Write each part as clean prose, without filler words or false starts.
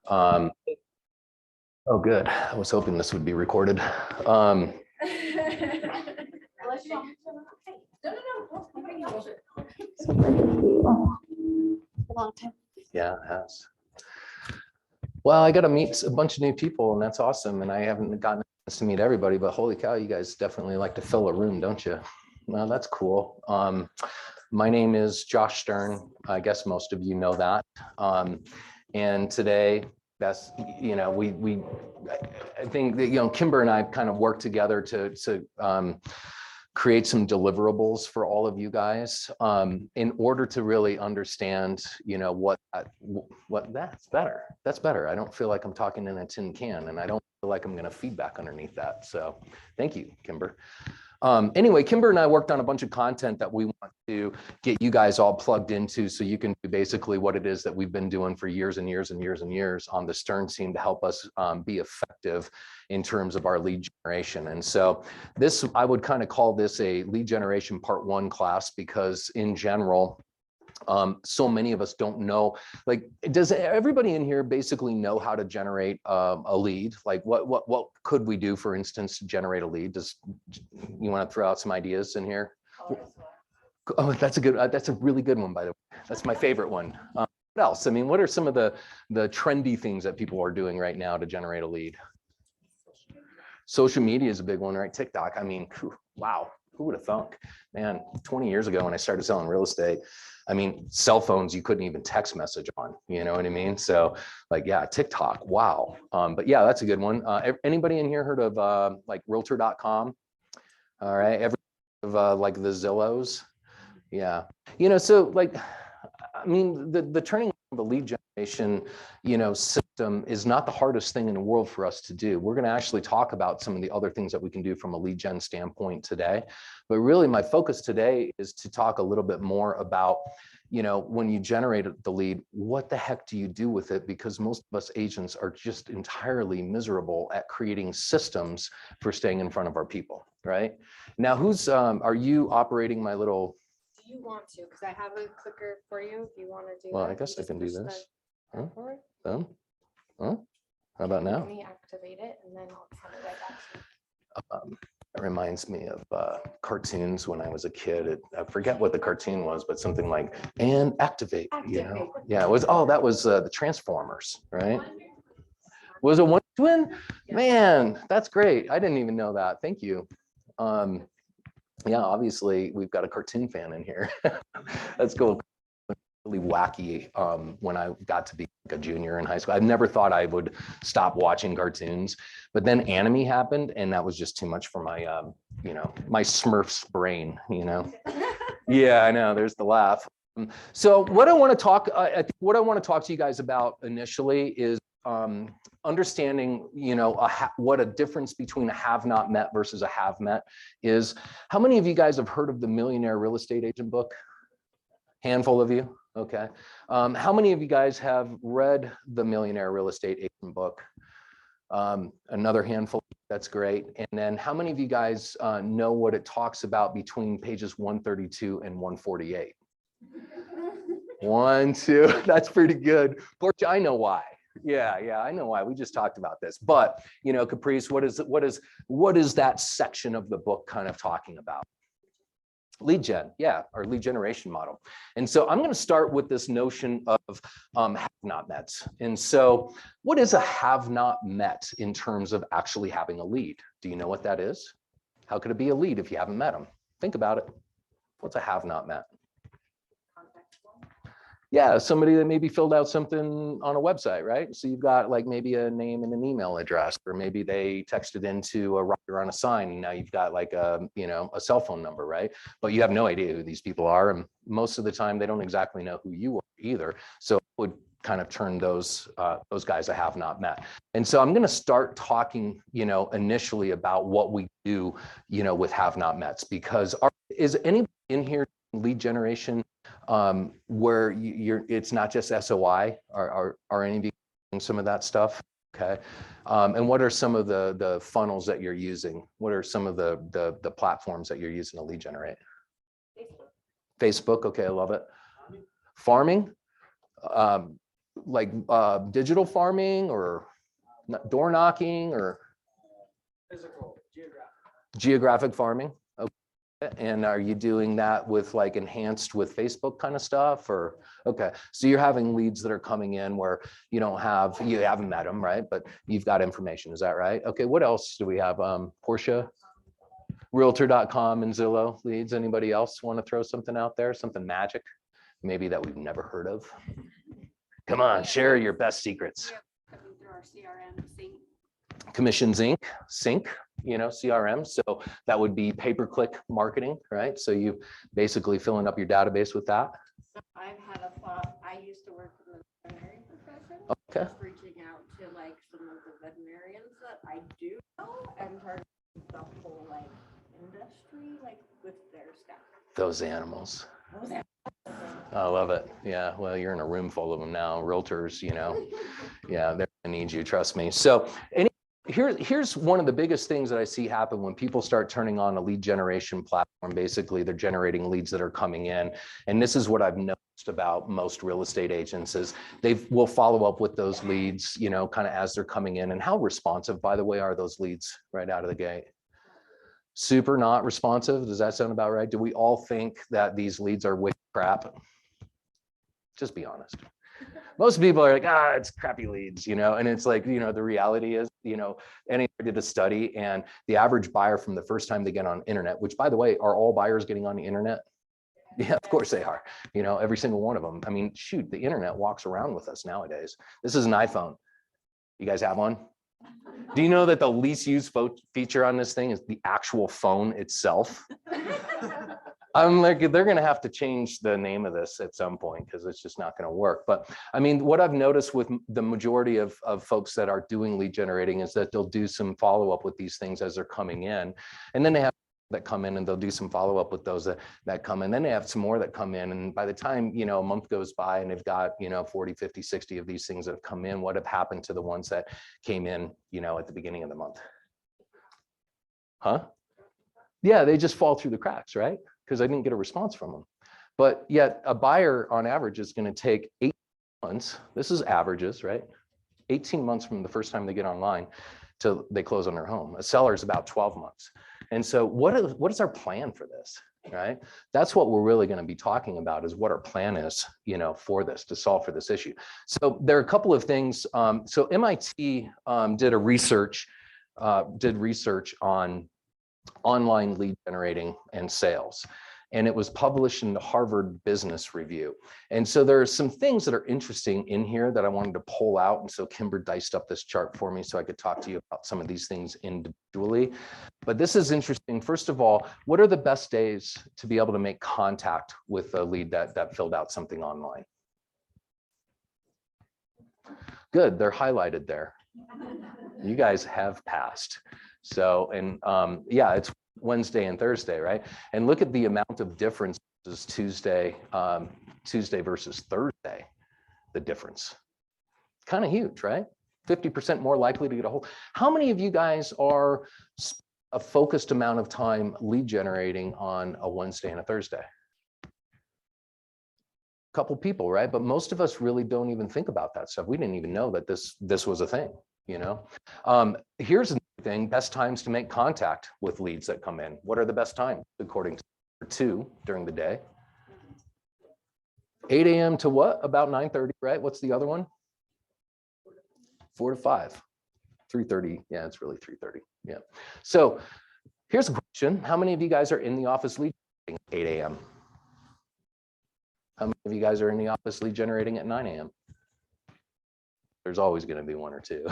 Um, oh, good. I was hoping this would be recorded. Um, yeah, it has. Well, I got to meet a bunch of new people, and that's awesome. And I haven't gotten a chance to meet everybody, but holy cow, you guys definitely like to fill a room, don't you? Well, that's cool. My name is Josh Stern. I guess most of you know that. And today, that's, I think that, Kimber and I kind of worked together to create some deliverables for all of you guys in order to really understand, what that's better. That's better. I don't feel like I'm talking in a tin can, and I don't feel like I'm going to feedback underneath that. So thank you, Kimber. Anyway, Kimber and I worked on a bunch of content that we want to get you guys all plugged into so you can do basically what it is that we've been doing for years and years and years and years on the Stern team to help us be effective in terms of our lead generation. And so this, I would kind of call this a lead generation part 1 class, because in general, so many of us don't know, like, does everybody in here basically know how to generate a lead? Like what could we do, for instance, to generate a lead? You want to throw out some ideas in here? Oh, that's a really good one, by the way. That's my favorite one. What else? I mean, what are some of the trendy things that people are doing right now to generate a lead? Social media is a big one, right? TikTok. I mean, wow, who would have thunk? Man, 20 years ago when I started selling real estate, I mean, cell phones, you couldn't even text message on, you know what I mean? So like, yeah, TikTok, wow. But yeah, that's a good one. Anybody in here heard of like realtor.com? All right, like the Zillows? Yeah, so like, I mean, the turning of the lead generation, system is not the hardest thing in the world for us to do. We're going to actually talk about some of the other things that we can do from a lead gen standpoint today. But really my focus today is to talk a little bit more about, when you generate the lead, what the heck do you do with it? Because most of us agents are just entirely miserable at creating systems for staying in front of our people, right? Now, are you operating my little... Do you want to? Because I have a clicker for you if you want to do well, that. I guess I can do this. Huh? How about now? Let me activate it and then I'll send it right back to you. It reminds me of cartoons when I was a kid. I forget what the cartoon was, but something like, and activate. Yeah, it was, that was the Transformers, right? Was it one twin? Man, that's great. I didn't even know that. Thank you. Yeah, obviously we've got a cartoon fan in here. That's cool. Really wacky when I got to be like a junior in high school. I never thought I would stop watching cartoons, but then anime happened, and that was just too much for my my Smurfs brain. Yeah, I know. There's the laugh. So what I want to talk, what I want to talk to you guys about initially is understanding, what a difference between a have not met versus a have met is. How many of you guys have heard of the Millionaire Real Estate Agent book? Handful of you. Okay. How many of you guys have read the Millionaire Real Estate Agent book? Another handful. That's great. And then how many of you guys know what it talks about between pages 132 and 148? 1, 2. That's pretty good. Portia, I know why. Yeah, I know why. We just talked about this. But Caprice, what is that section of the book kind of talking about? Lead gen, yeah, our lead generation model. And so I'm going to start with this notion of have not met. And so what is a have not met in terms of actually having a lead? Do you know what that is? How could it be a lead if you haven't met them? Think about it. What's a have not met? Yeah, somebody that maybe filled out something on a website, right? So you've got like maybe a name and an email address, or maybe they texted into a writer on a sign. And now you've got like a cell phone number, right? But you have no idea who these people are. And most of the time they don't exactly know who you are either. So it would kind of turn those guys I have not met. And so I'm going to start talking, initially about what we do, with have not mets, because is anybody in here lead generation where it's not just SOI? Are any of you doing some of that stuff? Okay. And what are some of the funnels that you're using? What are some of the platforms that you're using to lead generate? Facebook. Okay, I love it. Farming. like digital farming or door knocking or Physical, geographic farming? Okay. And are you doing that with like enhanced with Facebook kind of stuff or, okay. So you're having leads that are coming in where you haven't met them, right? But you've got information, is that right? Okay, what else do we have? Portia, Realtor.com and Zillow leads. Anybody else want to throw something out there? Something magic, maybe that we've never heard of? Come on, share your best secrets. Through our CRM sync. Commissions Inc., Sync, CRM. So that would be pay-per-click marketing, right? So you basically filling up your database with that. So I've had a thought, I used to work in the veterinary profession. Okay. Just reaching out to like some of the veterinarians that I do know and targeting the whole like industry, like with their staff. Those animals. Those are- I love it. Yeah. Well, you're in a room full of them now. Realtors, yeah, they're gonna need you, trust me. So here's one of the biggest things that I see happen when people start turning on a lead generation platform. Basically, they're generating leads that are coming in. And this is what I've noticed about most real estate agents is will follow up with those leads, kind of as they're coming in. And how responsive, by the way, are those leads right out of the gate? Super not responsive. Does that sound about right? Do we all think that these leads are wicked crap? Just be honest. Most people are like, it's crappy leads, and it's like, the reality is, and I did a study and the average buyer from the first time they get on internet, which by the way, are all buyers getting on the internet? Yeah, of course they are, every single one of them. I mean, shoot, the internet walks around with us nowadays. This is an iPhone. You guys have one? Do you know that the least used feature on this thing is the actual phone itself? I'm like, they're going to have to change the name of this at some point because it's just not going to work. But I mean, what I've noticed with the majority of folks that are doing lead generating is that they'll do some follow up with these things as they're coming in. And then they have that come in and they'll do some follow up with those that come in. Then they have some more that come in. And by the time, a month goes by and they've got, 40, 50, 60 of these things that have come in, what have happened to the ones that came in, at the beginning of the month? Huh? Yeah, they just fall through the cracks, right? Because I didn't get a response from them. But yet a buyer on average is going to take 8 months. This is averages, right? 18 months from the first time they get online till they close on their home. A seller is about 12 months. And so what is our plan for this, right? That's what we're really going to be talking about is what our plan is, for this, to solve for this issue. So there are a couple of things. So MIT did research on online lead generating and sales. And it was published in the Harvard Business Review. And so there are some things that are interesting in here that I wanted to pull out. And so Kimber diced up this chart for me so I could talk to you about some of these things individually. But this is interesting. First of all, what are the best days to be able to make contact with a lead that filled out something online? Good, they're highlighted there. You guys have passed. So, and yeah, it's Wednesday and Thursday, right? And look at the amount of difference Tuesday versus Thursday, the difference. Kind of huge, right? 50% more likely to get a hold. How many of you guys are a focused amount of time lead generating on a Wednesday and a Thursday? A couple people, right? But most of us really don't even think about that stuff. We didn't even know that this was a thing, Here's the thing, best times to make contact with leads that come in. What are the best times according to 2 during the day? 8 a.m. to what? About 9:30, right? What's the other one? 4 to 5. 3:30. Yeah, it's really 3:30. Yeah. So here's a question. How many of you guys are in the office lead generating at 8 a.m.? How many of you guys are in the office lead generating at 9 a.m.? There's always going to be 1 or 2.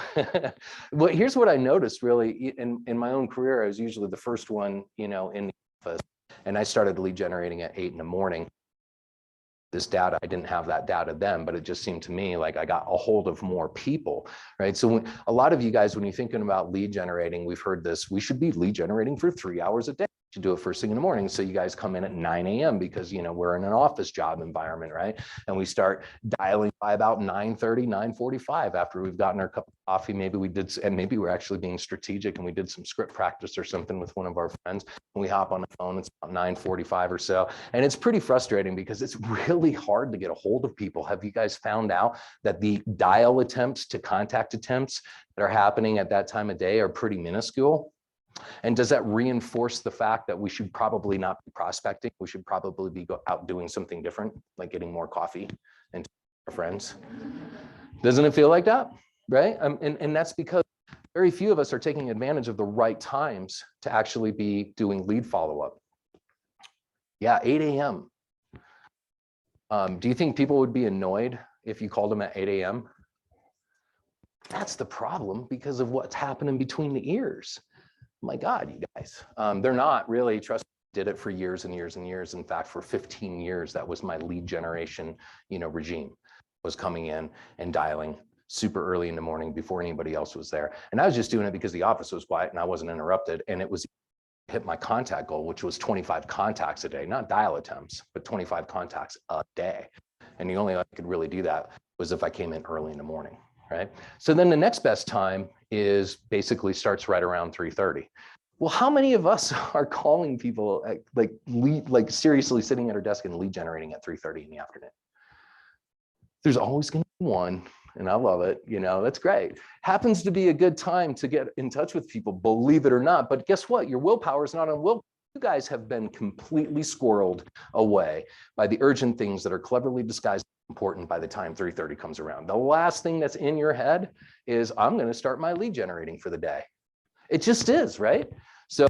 But here's what I noticed really in my own career. I was usually the first one, in the office, and I started lead generating at 8 in the morning. This data, I didn't have that data then, but it just seemed to me like I got a hold of more people, right? So a lot of you guys, when you're thinking about lead generating, we've heard this, we should be lead generating for 3 hours a day. to do it first thing in the morning. So you guys come in at 9 a.m. because, you know, we're in an office job environment, right? And we start dialing by about 9:30, 9:45 after we've gotten our cup of coffee. Maybe we did, and maybe we're actually being strategic and we did some script practice or something with one of our friends. And we hop on the phone, it's about 9:45 or so. And it's pretty frustrating because it's really hard to get a hold of people. Have you guys found out that the dial attempts to contact attempts that are happening at that time of day are pretty minuscule? And does that reinforce the fact that we should probably not be prospecting? We should probably be out doing something different, like getting more coffee and our friends. Doesn't it feel like that, right? And that's because very few of us are taking advantage of the right times to actually be doing lead follow-up. Yeah, 8 a.m. Do you think people would be annoyed if you called them at 8 a.m.? That's the problem because of what's happening between the ears. My God, you guys, they're not really, trust me, did it for years and years and years. In fact, for 15 years, that was my lead generation, you know, regime, was coming in and dialing super early in the morning before anybody else was there. And I was just doing it because the office was quiet and I wasn't interrupted. And it was hit my contact goal, which was 25 contacts a day, not dial attempts, but 25 contacts a day. And the only way I could really do that was if I came in early in the morning. Right. So then the next best time is basically starts right around 3:30. Well, how many of us are calling people at, like seriously sitting at our desk and lead generating at 3:30 in the afternoon? There's always going to be one, and I love it. You know, that's great. Happens to be a good time to get in touch with people, believe it or not. But guess what? Your willpower is not on will. You guys have been completely squirreled away by the urgent things that are cleverly disguised important by the time 3:30 comes around. The last thing that's in your head is, I'm going to start my lead generating for the day. It just is, right? So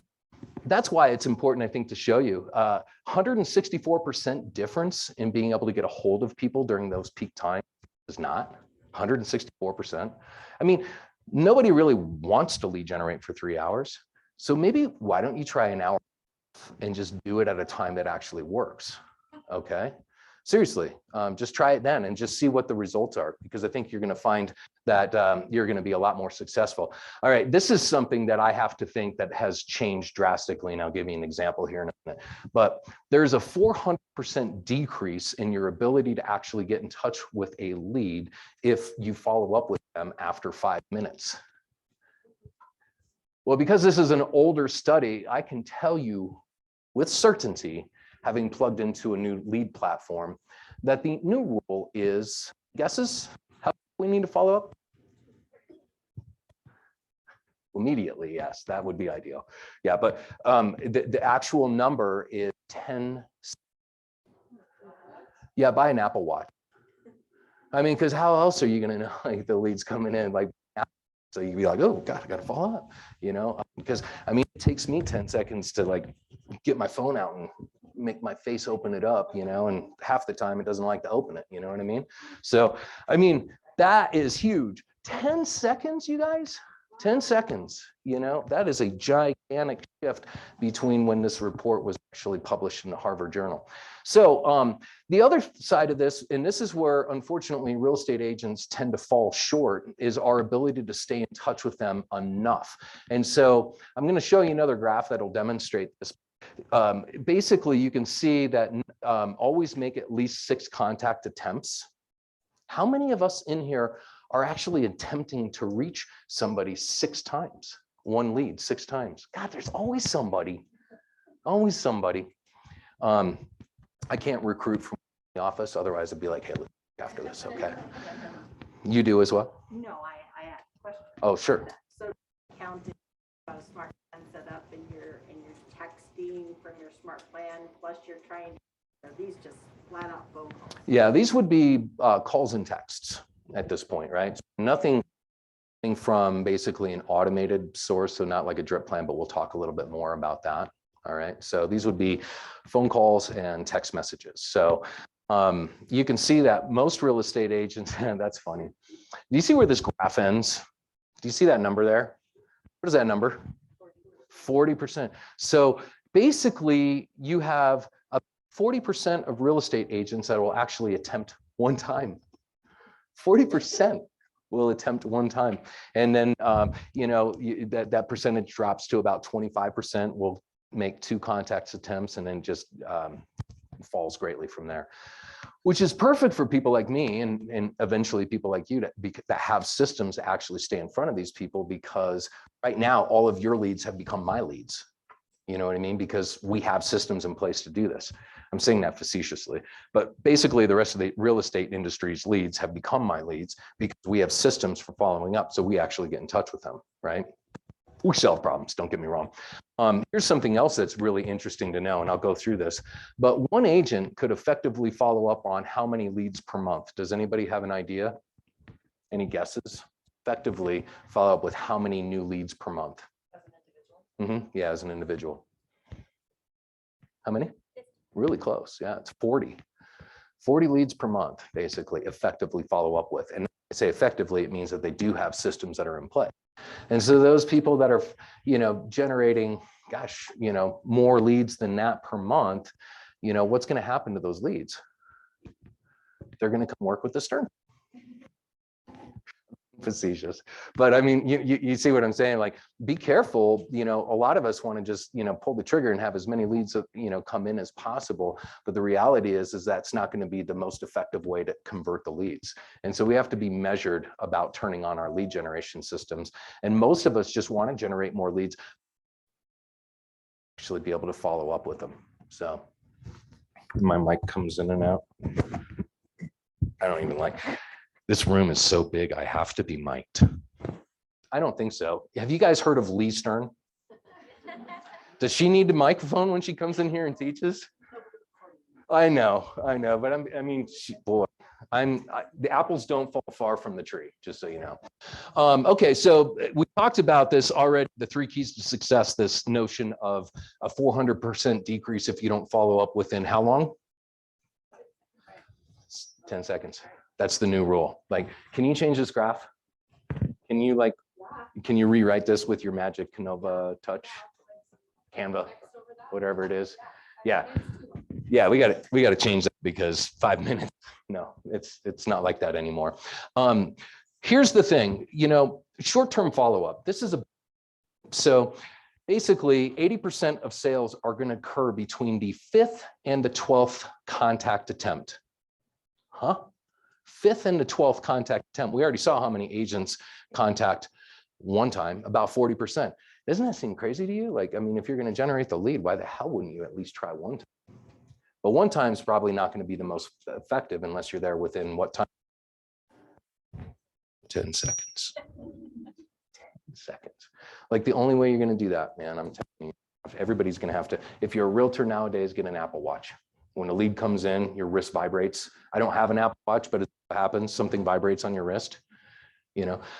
that's why it's important, I think, to show you 164% difference in being able to get a hold of people during those peak times is not 164%. I mean, nobody really wants to lead generate for 3 hours. So maybe why don't you try an hour and just do it at a time that actually works? Okay. Seriously, just try it then and just see what the results are, because I think you're going to find that you're going to be a lot more successful. All right, this is something that I have to think that has changed drastically, and I'll give you an example here in a minute. But there's a 400% decrease in your ability to actually get in touch with a lead if you follow up with them after 5 minutes. Well, because this is an older study, I can tell you with certainty, having plugged into a new lead platform, that the new rule is, guesses, how we need to follow up? Immediately, yes, that would be ideal. Yeah, but the actual number is 10. Yeah, buy an Apple Watch. I mean, because how else are you gonna know like the leads coming in? Like, so you'd be like, oh God, I gotta follow up, you know? Because I mean, it takes me 10 seconds to like get my phone out and make my face open it up, you know, and half the time it doesn't like to open it, you know what I mean? So, I mean, that is huge. 10 seconds, you guys, 10 seconds, you know, that is a gigantic shift between when this report was actually published in the Harvard Journal. So the other side of this, and this is where unfortunately real estate agents tend to fall short, is our ability to stay in touch with them enough. And so I'm going to show you another graph that'll demonstrate this. Basically, you can see that always make at least 6 contact attempts. How many of us in here are actually attempting to reach somebody 6 times? One lead 6 times. God, there's always somebody. Always somebody. I can't recruit from the office, otherwise I'd be like, hey, let's after this, okay? You do as well? No, I had a question. Oh, sure. So counting a smart plan set up and you're texting from your smart plan, plus you're trying, are these just flat out phone calls? Yeah, these would be calls and texts at this point, right? So nothing from basically an automated source, so not like a drip plan, but we'll talk a little bit more about that. All right, so these would be phone calls and text messages. So you can see that most real estate agents, that's funny. Do you see where this graph ends? Do you see that number there? What is that number? 40%. So basically you have 40% of real estate agents that will actually attempt one time. 40% will attempt one time. And then, you know, that percentage drops to about 25% will make 2 contact attempts and then just falls greatly from there, which is perfect for people like me and eventually people like you that have systems to actually stay in front of these people, because right now all of your leads have become my leads. You know what I mean? Because we have systems in place to do this. I'm saying that facetiously, but basically the rest of the real estate industry's leads have become my leads because we have systems for following up. So we actually get in touch with them, right? We solve problems, don't get me wrong. Here's something else that's really interesting to know, and I'll go through this, but one agent could effectively follow up on how many leads per month. Does anybody have an idea? Any guesses? Effectively follow up with how many new leads per month? Yeah, as an individual. How many? Really close. Yeah, it's 40. 40 leads per month, basically, effectively follow up with. And when I say effectively, it means that they do have systems that are in play. And so those people that are, generating, gosh, more leads than that per month, what's going to happen to those leads? They're going to come work with the Stern. Facetious, but I mean, you see what I'm saying? Like, be careful. A lot of us want to just, pull the trigger and have as many leads, come in as possible. But the reality is that's not going to be the most effective way to convert the leads. And so we have to be measured about turning on our lead generation systems. And most of us just want to generate more leads, actually be able to follow up with them. So my mic comes in and out. I don't even like. This room is so big, I have to be mic'd. I don't think so. Have you guys heard of Lee Stern? Does she need a microphone when she comes in here and teaches? I know, but the apples don't fall far from the tree, just so you know. Okay, so we talked about this already, the 3 keys to success, this notion of a 400% decrease if you don't follow up within how long? 10 seconds. That's the new rule. Like, can you change this graph? Can you rewrite this with your magic Canova touch, Canva, whatever it is? Yeah, we got to change that, because 5 minutes. No, it's not like that anymore. Here's the thing, short-term follow-up. So basically 80% of sales are going to occur between the 5th and the 12th contact attempt. Huh? 5th and the 12th contact attempt. We already saw how many agents contact one time, about 40%. Doesn't that seem crazy to you? Like, I mean, if you're going to generate the lead, why the hell wouldn't you at least try one time? But one time is probably not going to be the most effective unless you're there within what time? 10 seconds. 10 seconds. Like, the only way you're going to do that, man, I'm telling you, everybody's going to have to, if you're a realtor nowadays, get an Apple Watch. When a lead comes in, your wrist vibrates. I don't have an Apple Watch, but it happens. Something vibrates on your wrist.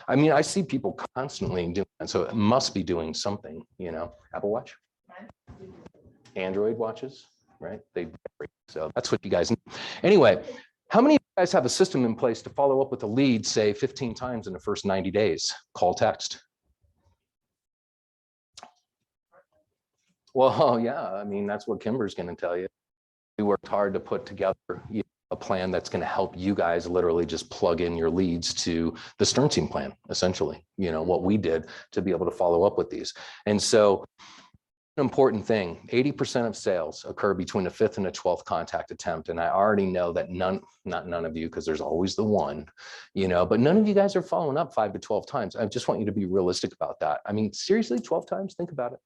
I mean, I see people constantly doing that, so it must be doing something. Apple Watch, Android watches, right? They vibrate. So that's what you guys need. Anyway, how many of you guys have a system in place to follow up with a lead, say 15 times in the first 90 days? Call, text. Well, yeah, I mean, that's what Kimber's going to tell you. We worked hard to put together a plan that's going to help you guys literally just plug in your leads to the Stern Team plan, essentially, what we did to be able to follow up with these. And so an important thing, 80% of sales occur between the 5th and the 12th contact attempt. And I already know that not none of you, because there's always the one, but none of you guys are following up 5 to 12 times. I just want you to be realistic about that. I mean, seriously, 12 times, think about it.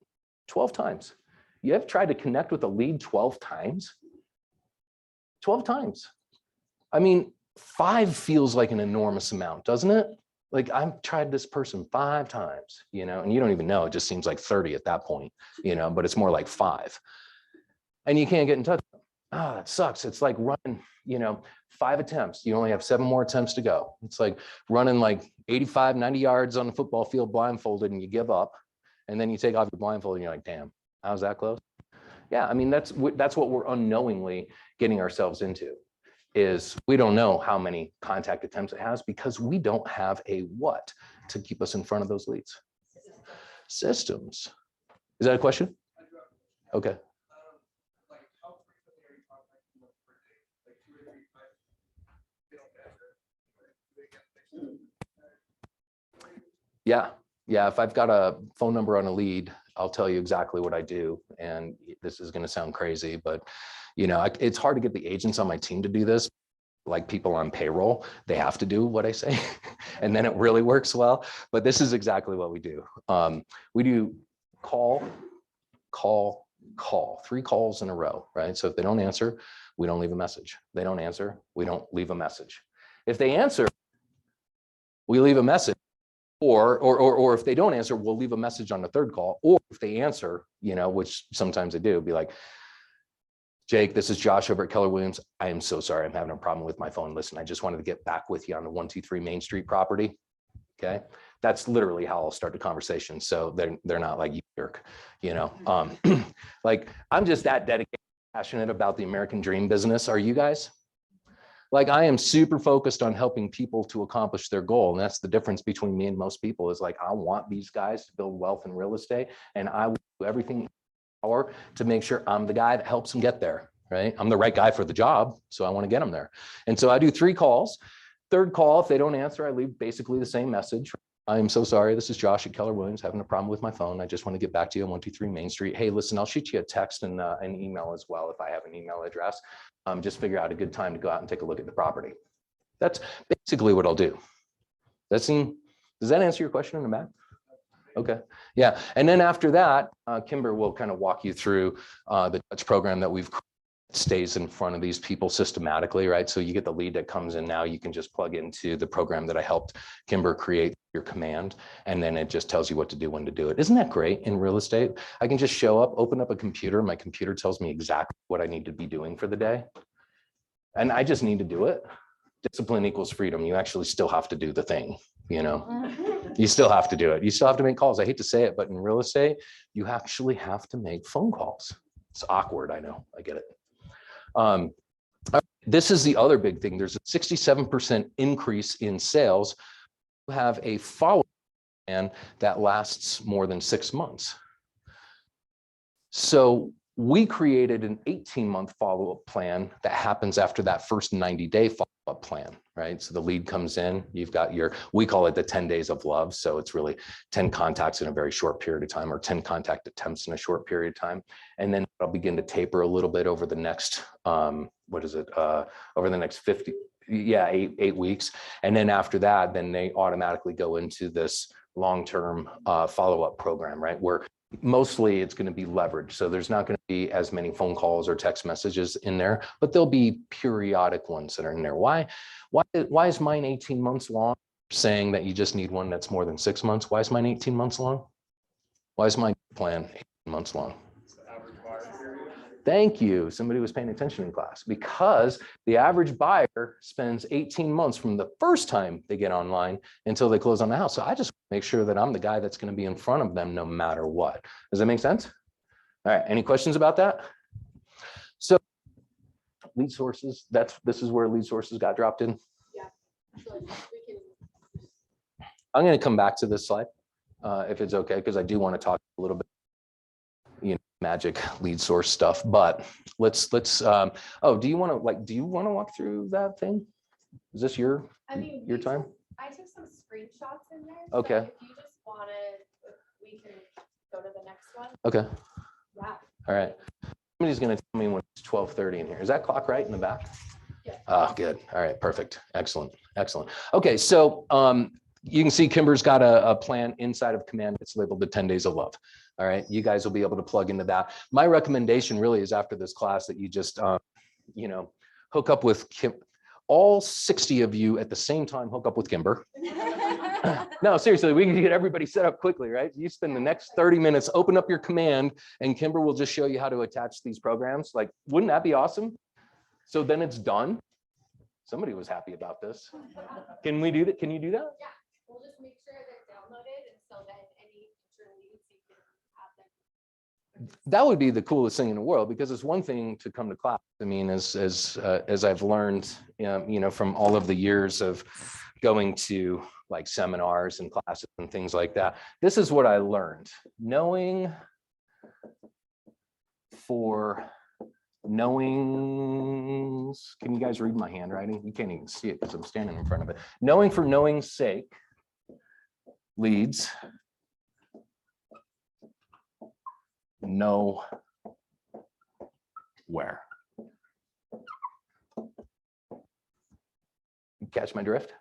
12 times. You have tried to connect with a lead 12 times? 12 times. I mean, 5 feels like an enormous amount, doesn't it? Like, I've tried this person 5 times, and you don't even know, it just seems like 30 at that point, but it's more like 5. And you can't get in touch. Oh, that sucks. It's like running, 5 attempts. You only have 7 more attempts to go. It's like running like 85, 90 yards on the football field blindfolded, and you give up. And then you take off your blindfold and you're like, damn, how's that close? Yeah, I mean, that's what we're unknowingly getting ourselves into, is we don't know how many contact attempts it has because we don't have a what to keep us in front of those leads. Systems. Is that a question? Okay. Yeah. If I've got a phone number on a lead, I'll tell you exactly what I do. And this is going to sound crazy, but you know, it's hard to get the agents on my team to do this. Like people on payroll, they have to do what I say and then it really works well. But this is exactly what we do. We do call, 3 calls in a row, right? So if they don't answer, we don't leave a message. They don't answer, we don't leave a message. If they answer, we leave a message. Or if they don't answer, we'll leave a message on the 3rd call. Or if they answer, you know, which sometimes they do, be like, Jake, this is Josh over at Keller Williams. I am so sorry. I'm having a problem with my phone. Listen, I just wanted to get back with you on the 123 Main Street property. Okay. That's literally how I'll start the conversation. So they're not like, you jerk, you know, like I'm just that dedicated, passionate about the American dream business. Are you guys? Like I am super focused on helping people to accomplish their goal. And that's the difference between me and most people is like, I want these guys to build wealth in real estate and I will do everything power to make sure I'm the guy that helps them get there, right? I'm the right guy for the job, so I want to get them there. And so I do 3 calls. 3rd call, if they don't answer, I leave basically the same message. I am so sorry. This is Josh at Keller Williams having a problem with my phone. I just want to get back to you on 123 Main Street. Hey, listen, I'll shoot you a text and an email as well if I have an email address. Just figure out a good time to go out and take a look at the property. That's basically what I'll do. Does that answer your question in the back? Okay, yeah. And then after that, Kimber will kind of walk you through the touch program that we've stays in front of these people systematically, right? So you get the lead that comes in now, you can just plug into the program that I helped Kimber create your command, and then it just tells you what to do, when to do it. Isn't that great in real estate? I can just show up, open up a computer, my computer tells me exactly what I need to be doing for the day. And I just need to do it. Discipline equals freedom. You actually still have to do the thing, you know? You still have to do it. You still have to make calls. I hate to say it, but in real estate, you actually have to make phone calls. It's awkward. I know. I get it. This is the other big thing. There's a 67% increase in sales who have a follow-up plan that lasts more than 6 months. So we created an 18-month follow-up plan that happens after that first 90-day follow-up plan, right? So the lead comes in, you've got we call it the 10 days of love. So it's really 10 contacts in a very short period of time, or 10 contact attempts in a short period of time. And then I'll begin to taper a little bit over the next, over the next 8 weeks. And then after that, then they automatically go into this long-term follow-up program, right? Where mostly it's going to be leverage. So there's not going to be as many phone calls or text messages in there, but there'll be periodic ones that are in there. Why is mine 18 months long? Saying that you just need one that's more than 6 months. Why is mine 18 months long? Why is my plan 18 months long? Thank you. Somebody was paying attention in class. Because the average buyer spends 18 months from the first time they get online until they close on the house. So I just make sure that I'm the guy that's going to be in front of them no matter what. Does that make sense? All right. Any questions about that? So lead sources, this is where lead sources got dropped in. Yeah. So I'm going to come back to this slide if it's okay, because I do want to talk a little bit, magic lead source stuff, but let's oh, do you want to walk through that thing? Is this your time? I took some screenshots in there. Okay. So if you just want to, we can go to the next one. Okay. Yeah. All right. Somebody's going to tell me when it's 12:30 in here. Is that clock right in the back? Yeah. Oh, good. All right. Perfect. Excellent. Excellent. Okay. So you can see Kimber's got a plan inside of command. It's labeled the 10 days of love. All right. You guys will be able to plug into that. My recommendation really is after this class that you just, hook up with Kim. All 60 of you at the same time, hook up with Kimber. No, seriously, we can get everybody set up quickly, right? You spend the next 30 minutes, open up your command, and Kimber will just show you how to attach these programs. Like, wouldn't that be awesome? So then it's done. Somebody was happy about this. Can we do that? Can you do that? Yeah. We'll just make sure they're downloaded, and so then any future leads you can have them. That would be the coolest thing in the world, because it's one thing to come to class. I mean, as I've learned, from all of the years of going to like seminars and classes and things like that, this is what I learned. Knowing for knowing's, can you guys read my handwriting? You can't even see it because I'm standing in front of it. Knowing for knowing's sake leads nowhere. Catch my drift?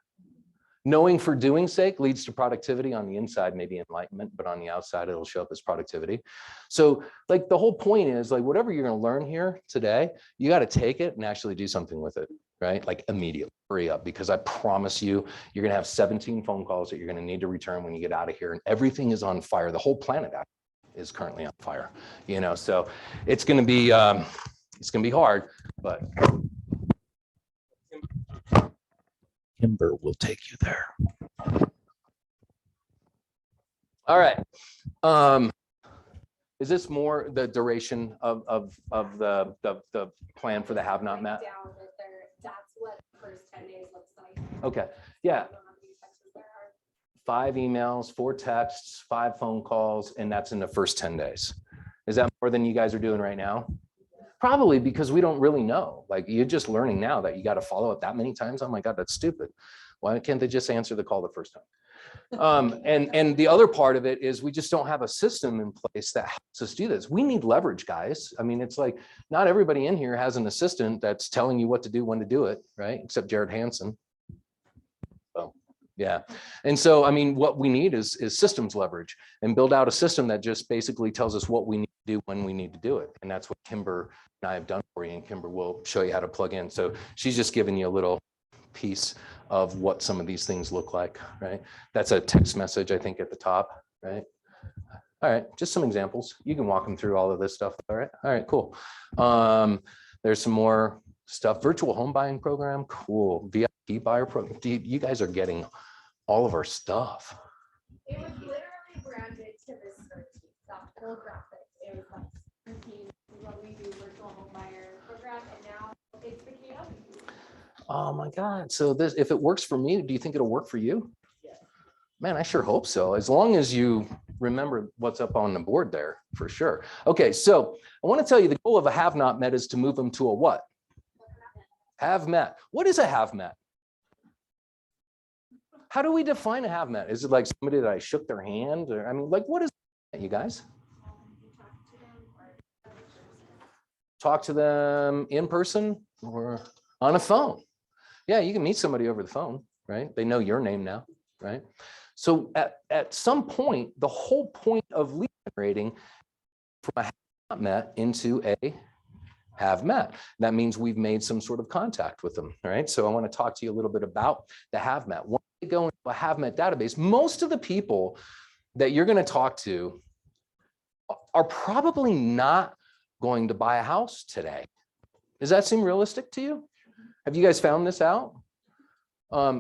Knowing for doing sake leads to productivity. On the inside, maybe enlightenment, but on the outside, it'll show up as productivity. So like the whole point is like, whatever you're going to learn here today, you got to take it and actually do something with it, right? Like immediately, hurry up, because I promise you, you're going to have 17 phone calls that you're going to need to return when you get out of here, and everything is on fire. The whole planet is currently on fire, you know, so it's going to be hard, but Kimber will take you there. All right. Is this more the duration of the plan for the have not met? Down that that's what the first 10 days looks like. Okay. Yeah. I don't know how many texts there are. 5 emails, 4 texts, 5 phone calls, and that's in the first 10 days. Is that more than you guys are doing right now? Probably, because we don't really know. Like, you're just learning now that you got to follow up that many times. Oh my God, that's stupid. Why can't they just answer the call the first time? And the other part of it is we just don't have a system in place that helps us do this. We need leverage, guys. I mean, it's like not everybody in here has an assistant that's telling you what to do, when to do it, right? Except Jared Hansen. So, yeah. And so, I mean, what we need is systems leverage, and build out a system that just basically tells us what we need to do when we need to do it. And that's what Kimber and I have done for you, and Kimber will show you how to plug in. So she's just giving you a little piece of what some of these things look like, right? That's a text message, I think, at the top, right? All right, just some examples. You can walk them through all of this stuff. All right, cool. There's some more stuff. Virtual home buying program, cool. VIP buyer program. You guys are getting all of our stuff. It was literally branded to this spreadsheet, that whole graphic. It was like, routine, what we do, virtual home buyer program, and now it's the KW. Oh my God. So this, if it works for me, do you think it'll work for you? Yeah. Man, I sure hope so. As long as you remember what's up on the board there, for sure. Okay, so I want to tell you the goal of a have not met is to move them to a what? Have met. What is a have met? How do we define a have met? Is it like somebody that I shook their hand? Or I mean, like, what is that, you guys? Talk to them in person or on a phone. Yeah, you can meet somebody over the phone, right? They know your name now, right? So at some point, the whole point of lead generating from a have not met into a have met. That means we've made some sort of contact with them, all right? So I want to talk to you a little bit about the have met. When you go into a have met database, most of the people that you're going to talk to are probably not going to buy a house today. Does that seem realistic to you? Have you guys found this out?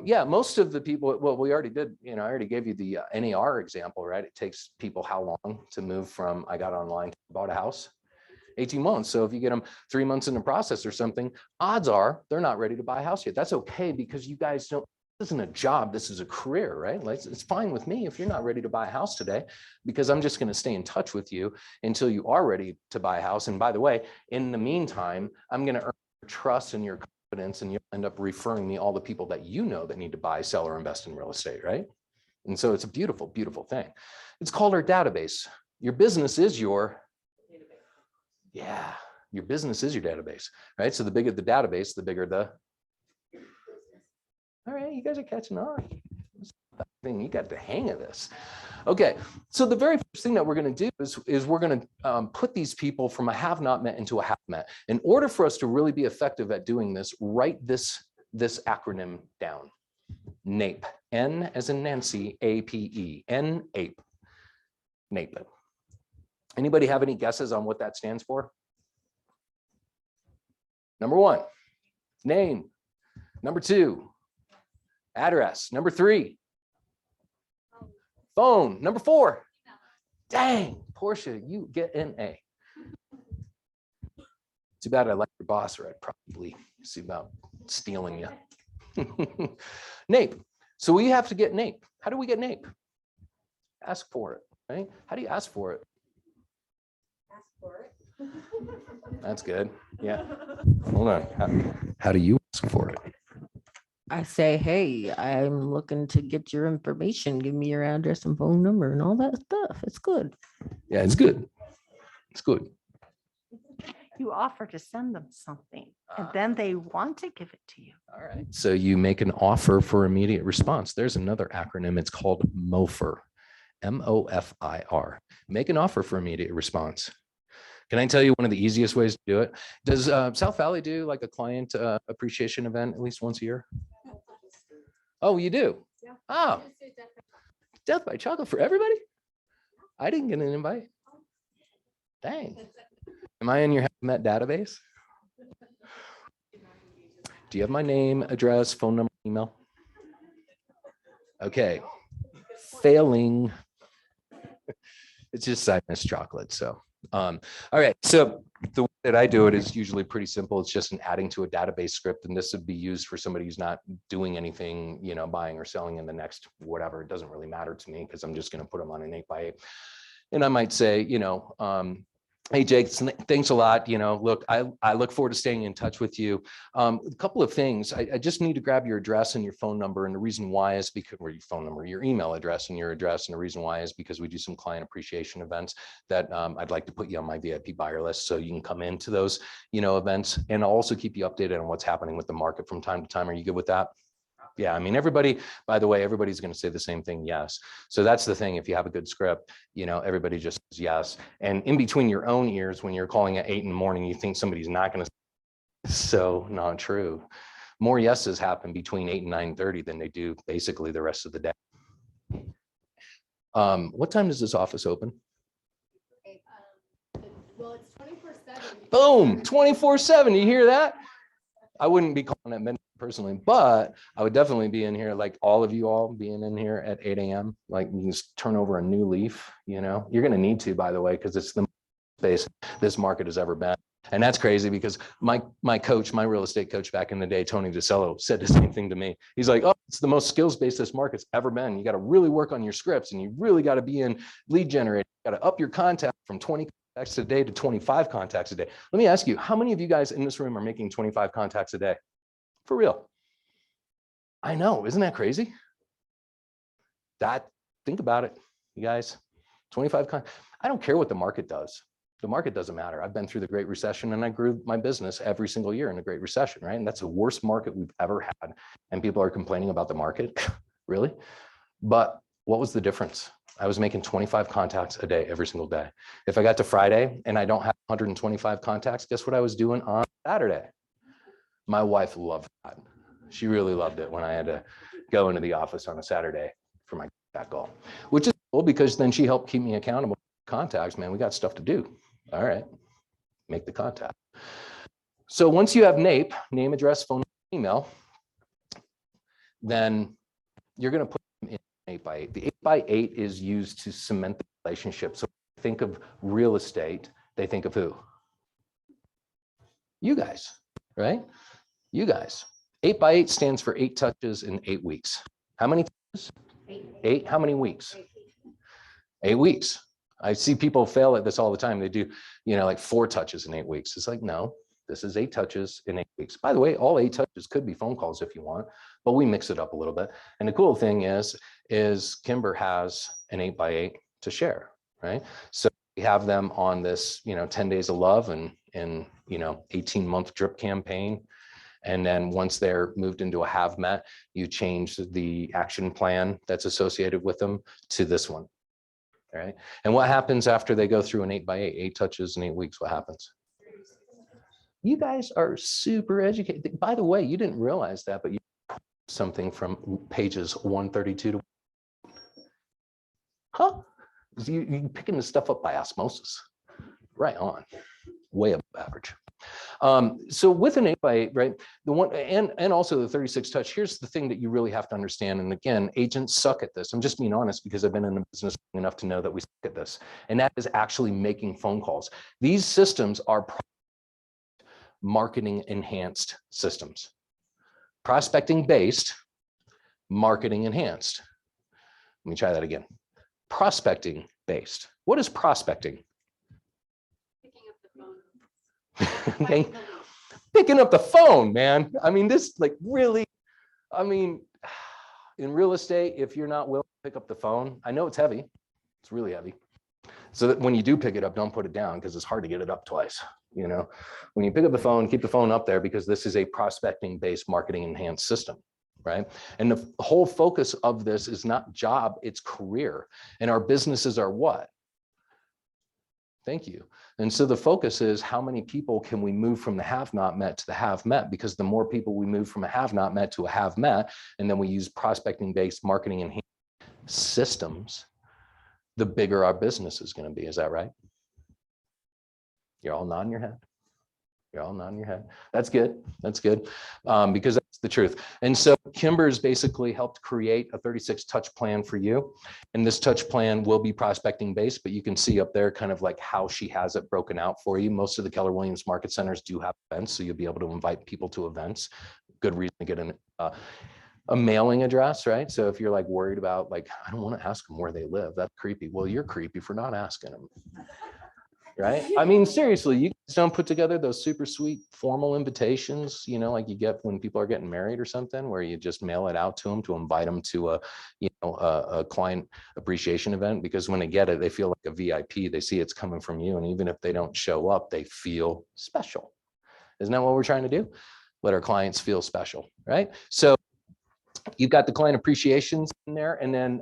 Yeah, most of the people, well, we already did, you know, I already gave you the NAR example, right? It takes people how long to move from I got online, bought a house? 18 months. So if you get them 3 months in the process or something, odds are they're not ready to buy a house yet. That's okay, because you guys don't, this isn't a job, this is a career, right? Like, it's fine with me if you're not ready to buy a house today, because I'm just going to stay in touch with you until you are ready to buy a house. And by the way, in the meantime, I'm going to earn your trust and your confidence, and you'll end up referring me all the people that you know that need to buy, sell, or invest in real estate, right? And so it's a beautiful, beautiful thing. It's called our database. Your business is your, yeah, your business is your database, right? So the bigger the database, the bigger the, all right, you guys are catching on. You got the hang of this. Okay, so the very first thing that we're going to do is we're going to put these people from a have not met into a have met. In order for us to really be effective at doing this, write this acronym down. NAPE. N as in Nancy, A-P-E. N-APE. NAPE. Anybody have any guesses on what that stands for? Number 1, name. Number 2, address. Number 3, phone. Number 4, dang, Portia, you get an A. Too bad I like your boss, or I'd probably see about stealing you. NAPE. So we have to get NAPE. How do we get NAPE? Ask for it, right? How do you ask for it? Ask for it. That's good. Yeah. Hold on. How do you ask for it? I say, hey, I'm looking to get your information. Give me your address and phone number and all that stuff. It's good. Yeah, it's good. It's good. You offer to send them something and then they want to give it to you. All right. So you make an offer for immediate response. There's another acronym. It's called MOFR. MOFIR. Make an offer for immediate response. Can I tell you one of the easiest ways to do it? Does South Valley do like a client appreciation event at least once a year? Oh, you do? Yeah. Oh, Death by Chocolate for everybody? I didn't get an invite. Dang. Am I in your Met database? Do you have my name, address, phone number, email? Okay. Failing. It's just I miss chocolate. So, all right. So the way that I do it is usually pretty simple. It's just an adding to a database script, and this would be used for somebody who's not doing anything, you know, buying or selling in the next whatever. It doesn't really matter to me because I'm just going to put them on an 8x8. And I might say, you know, hey, Jake, thanks a lot. You know, look, I look forward to staying in touch with you. A couple of things. I just need to grab your address and your phone number. And the reason why is because, or your phone number, your email address and your address. And the reason why is because we do some client appreciation events that I'd like to put you on my VIP buyer list so you can come into those, you know, events. And I'll also keep you updated on what's happening with the market from time to time. Are you good with that? Yeah, I mean, everybody, by the way, everybody's going to say the same thing. Yes. So that's the thing. If you have a good script, you know, everybody just says yes. And in between your own ears, when you're calling at 8 in the morning, you think somebody's not going to. So not true. More yeses happen between 8 and 9:30 than they do basically the rest of the day. What time does this office open? Well, it's 24/7. Boom, 24/7. You hear that? I wouldn't be calling it midnight personally, but I would definitely be in here, like all of you all being in here at 8 a.m. Like you can just turn over a new leaf, you know, you're going to need to, by the way, because it's the space this market has ever been. And that's crazy because my coach, my real estate coach back in the day, Tony DeCello, said the same thing to me. He's like, oh, it's the most skills-based this market's ever been. You got to really work on your scripts and you really got to be in lead generating. You got to up your contact from 20 contacts a day to 25 contacts a day. Let me ask you, how many of you guys in this room are making 25 contacts a day? For real. I know, isn't that crazy? Think about it, you guys. 25. I don't care what the market does. The market doesn't matter. I've been through the Great Recession and I grew my business every single year in the Great Recession, right? And that's the worst market we've ever had. And people are complaining about the market, really? But what was the difference? I was making 25 contacts a day every single day. If I got to Friday and I don't have 125 contacts, guess what I was doing on Saturday? My wife loved that. She really loved it when I had to go into the office on a Saturday for my back goal, which is cool because then she helped keep me accountable. Contacts, man, we got stuff to do. All right, make the contact. So once you have NAPE, name, address, phone, email, then you're going to put them in 8x8. The 8x8 is used to cement the relationship. So think of real estate, they think of who? You guys, right? You guys. 8x8 stands for 8 touches in 8 weeks. How many touches? 8. How many weeks? 8 weeks. I see people fail at this all the time. They do, you know, like 4 touches in 8 weeks. It's like, no, this is 8 touches in 8 weeks. By the way, all 8 touches could be phone calls if you want, but we mix it up a little bit. And the cool thing is Kimber has an 8x8 to share, right? So we have them on this, you know, 10 days of love and you know, 18-month drip campaign. And then once they're moved into a have met, you change the action plan that's associated with them to this one. All right. And what happens after they go through an 8x8, 8 touches in 8 weeks? What happens? You guys are super educated. By the way, you didn't realize that, but you something from pages 132 to you picking this stuff up by osmosis. Right on. Way above average. So with an 8x8, right, the one and also the 36 touch, here's the thing that you really have to understand. And again, agents suck at this. I'm just being honest because I've been in the business long enough to know that we suck at this. And that is actually making phone calls. These systems are marketing enhanced systems. Prospecting based, marketing enhanced. Let me try that again. Prospecting based. What is prospecting? Picking up the phone, man. I mean, this like really, I mean, in real estate, if you're not willing to pick up the phone, I know it's heavy. It's really heavy. So that when you do pick it up, don't put it down because it's hard to get it up twice. When you pick up the phone, keep the phone up there because this is a prospecting based marketing enhanced system, right? And the whole focus of this is not job, it's career. And our businesses are what? Thank you. And so the focus is how many people can we move from the have not met to the have met, because the more people we move from a have not met to a have met, and then we use prospecting based marketing and systems, the bigger our business is going to be. Is that right? You're all nodding your head. You're all nodding your head. That's good. That's good. Because that's the truth. And so Kimber's basically helped create a 36 touch plan for you. And this touch plan will be prospecting based, but you can see up there kind of like how she has it broken out for you. Most of the Keller Williams market centers do have events, so you'll be able to invite people to events. Good reason to get a mailing address, right? So if you're like worried about like, I don't want to ask them where they live, that's creepy. Well, you're creepy for not asking them. Right? I mean, seriously, you guys don't put together those super sweet formal invitations, like you get when people are getting married or something, where you just mail it out to them to invite them to a client appreciation event, because when they get it, they feel like a VIP. They see it's coming from you. And even if they don't show up, they feel special. Isn't that what we're trying to do? Let our clients feel special, right? So you've got the client appreciations in there, and then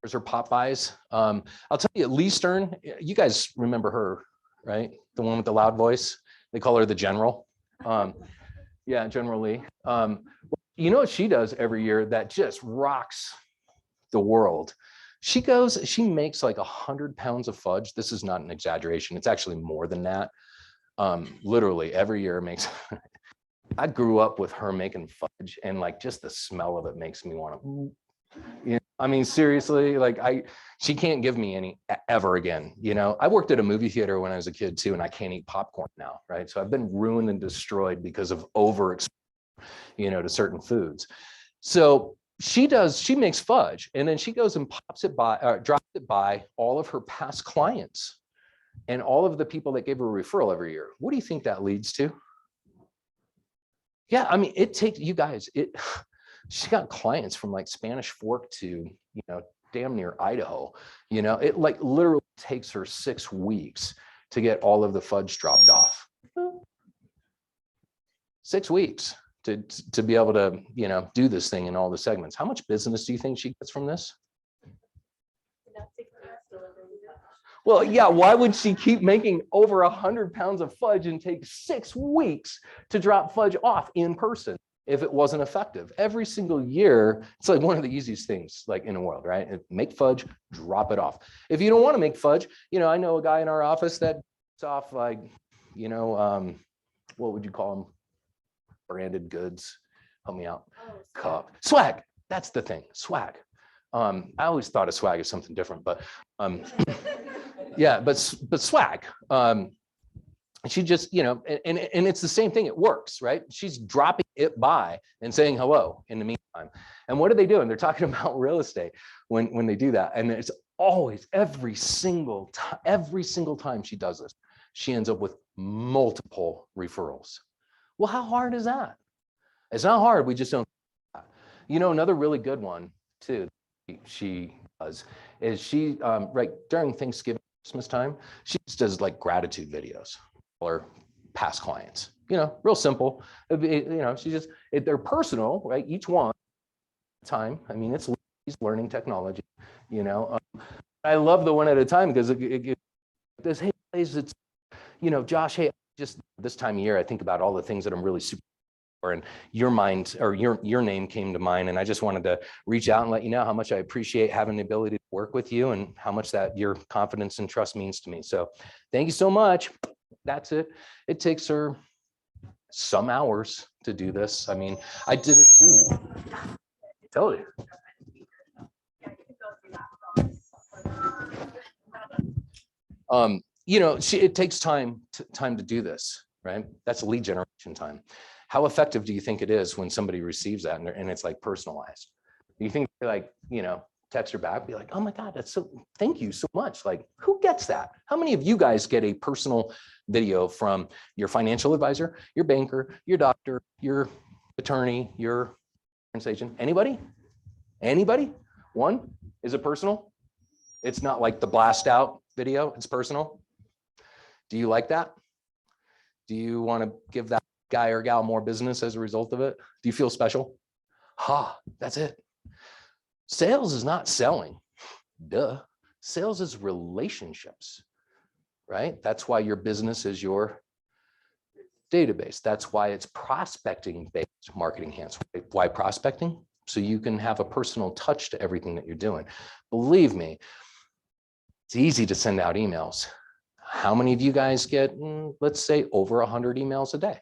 there's her pop buys. I'll tell you, Lee Stern, you guys remember her, right? The one with the loud voice. They call her the General. Yeah, General Lee. You know what she does every year that just rocks the world? She makes like 100 pounds of fudge. This is not an exaggeration. It's actually more than that. Literally every year makes. I grew up with her making fudge, and like just the smell of it makes me want to, I mean, seriously, like she can't give me any ever again. I worked at a movie theater when I was a kid too, and I can't eat popcorn now, right? So I've been ruined and destroyed because of overexposure, to certain foods. So she makes fudge, and then she goes and drops it by all of her past clients and all of the people that gave her a referral every year. What do you think that leads to? Yeah, I mean, it takes you guys, she got clients from like Spanish Fork to, damn near Idaho. It like literally takes her 6 weeks to get all of the fudge dropped off. 6 weeks to be able to, do this thing in all the segments. How much business do you think she gets from this? Well, yeah, why would she keep making over 100 pounds of fudge and take 6 weeks to drop fudge off in person if it wasn't effective? Every single year, it's like one of the easiest things like in the world, right? Make fudge, drop it off. If you don't want to make fudge, I know a guy in our office that drops off like, what would you call them? Branded goods. Help me out. Cup. Swag. That's the thing. Swag. I always thought of swag as something different, but yeah, but swag. She just, and it's the same thing. It works, right? She's dropping it by and saying hello in the meantime. And what are they doing? They're talking about real estate when they do that. And it's always every single time she does this, she ends up with multiple referrals. Well, how hard is that? It's not hard. We just don't. Another really good one too. She does is she right during Thanksgiving, Christmas time, she just does like gratitude videos or past clients, real simple. She just, they're personal, right? Each one time. I mean, he's learning technology, I love the one at a time because it this, hey, it's, Josh, hey, just this time of year, I think about all the things that I'm really super and your mind or your name came to mind. And I just wanted to reach out and let you know how much I appreciate having the ability to work with you and how much that your confidence and trust means to me. So thank you so much. That's it. It takes her some hours to do this. I mean, I did it. Ooh, tell you. It takes time to do this, right? That's lead generation time. How effective do you think it is when somebody receives that and it's like personalized? Do you think like, text her back, be like, oh my God, thank you so much. Like, who gets that? How many of you guys get a personal video from your financial advisor, your banker, your doctor, your attorney, your insurance agent? Anybody? One? Is it personal? It's not like the blast out video, it's personal. Do you like that? Do you want to give that guy or gal more business as a result of it? Do you feel special? Ha, that's it. Sales is not selling. Duh. Sales is relationships, right? That's why your business is your database. That's why it's prospecting based marketing hands. Why prospecting? So you can have a personal touch to everything that you're doing. Believe me, it's easy to send out emails. How many of you guys get, let's say, over 100 emails a day?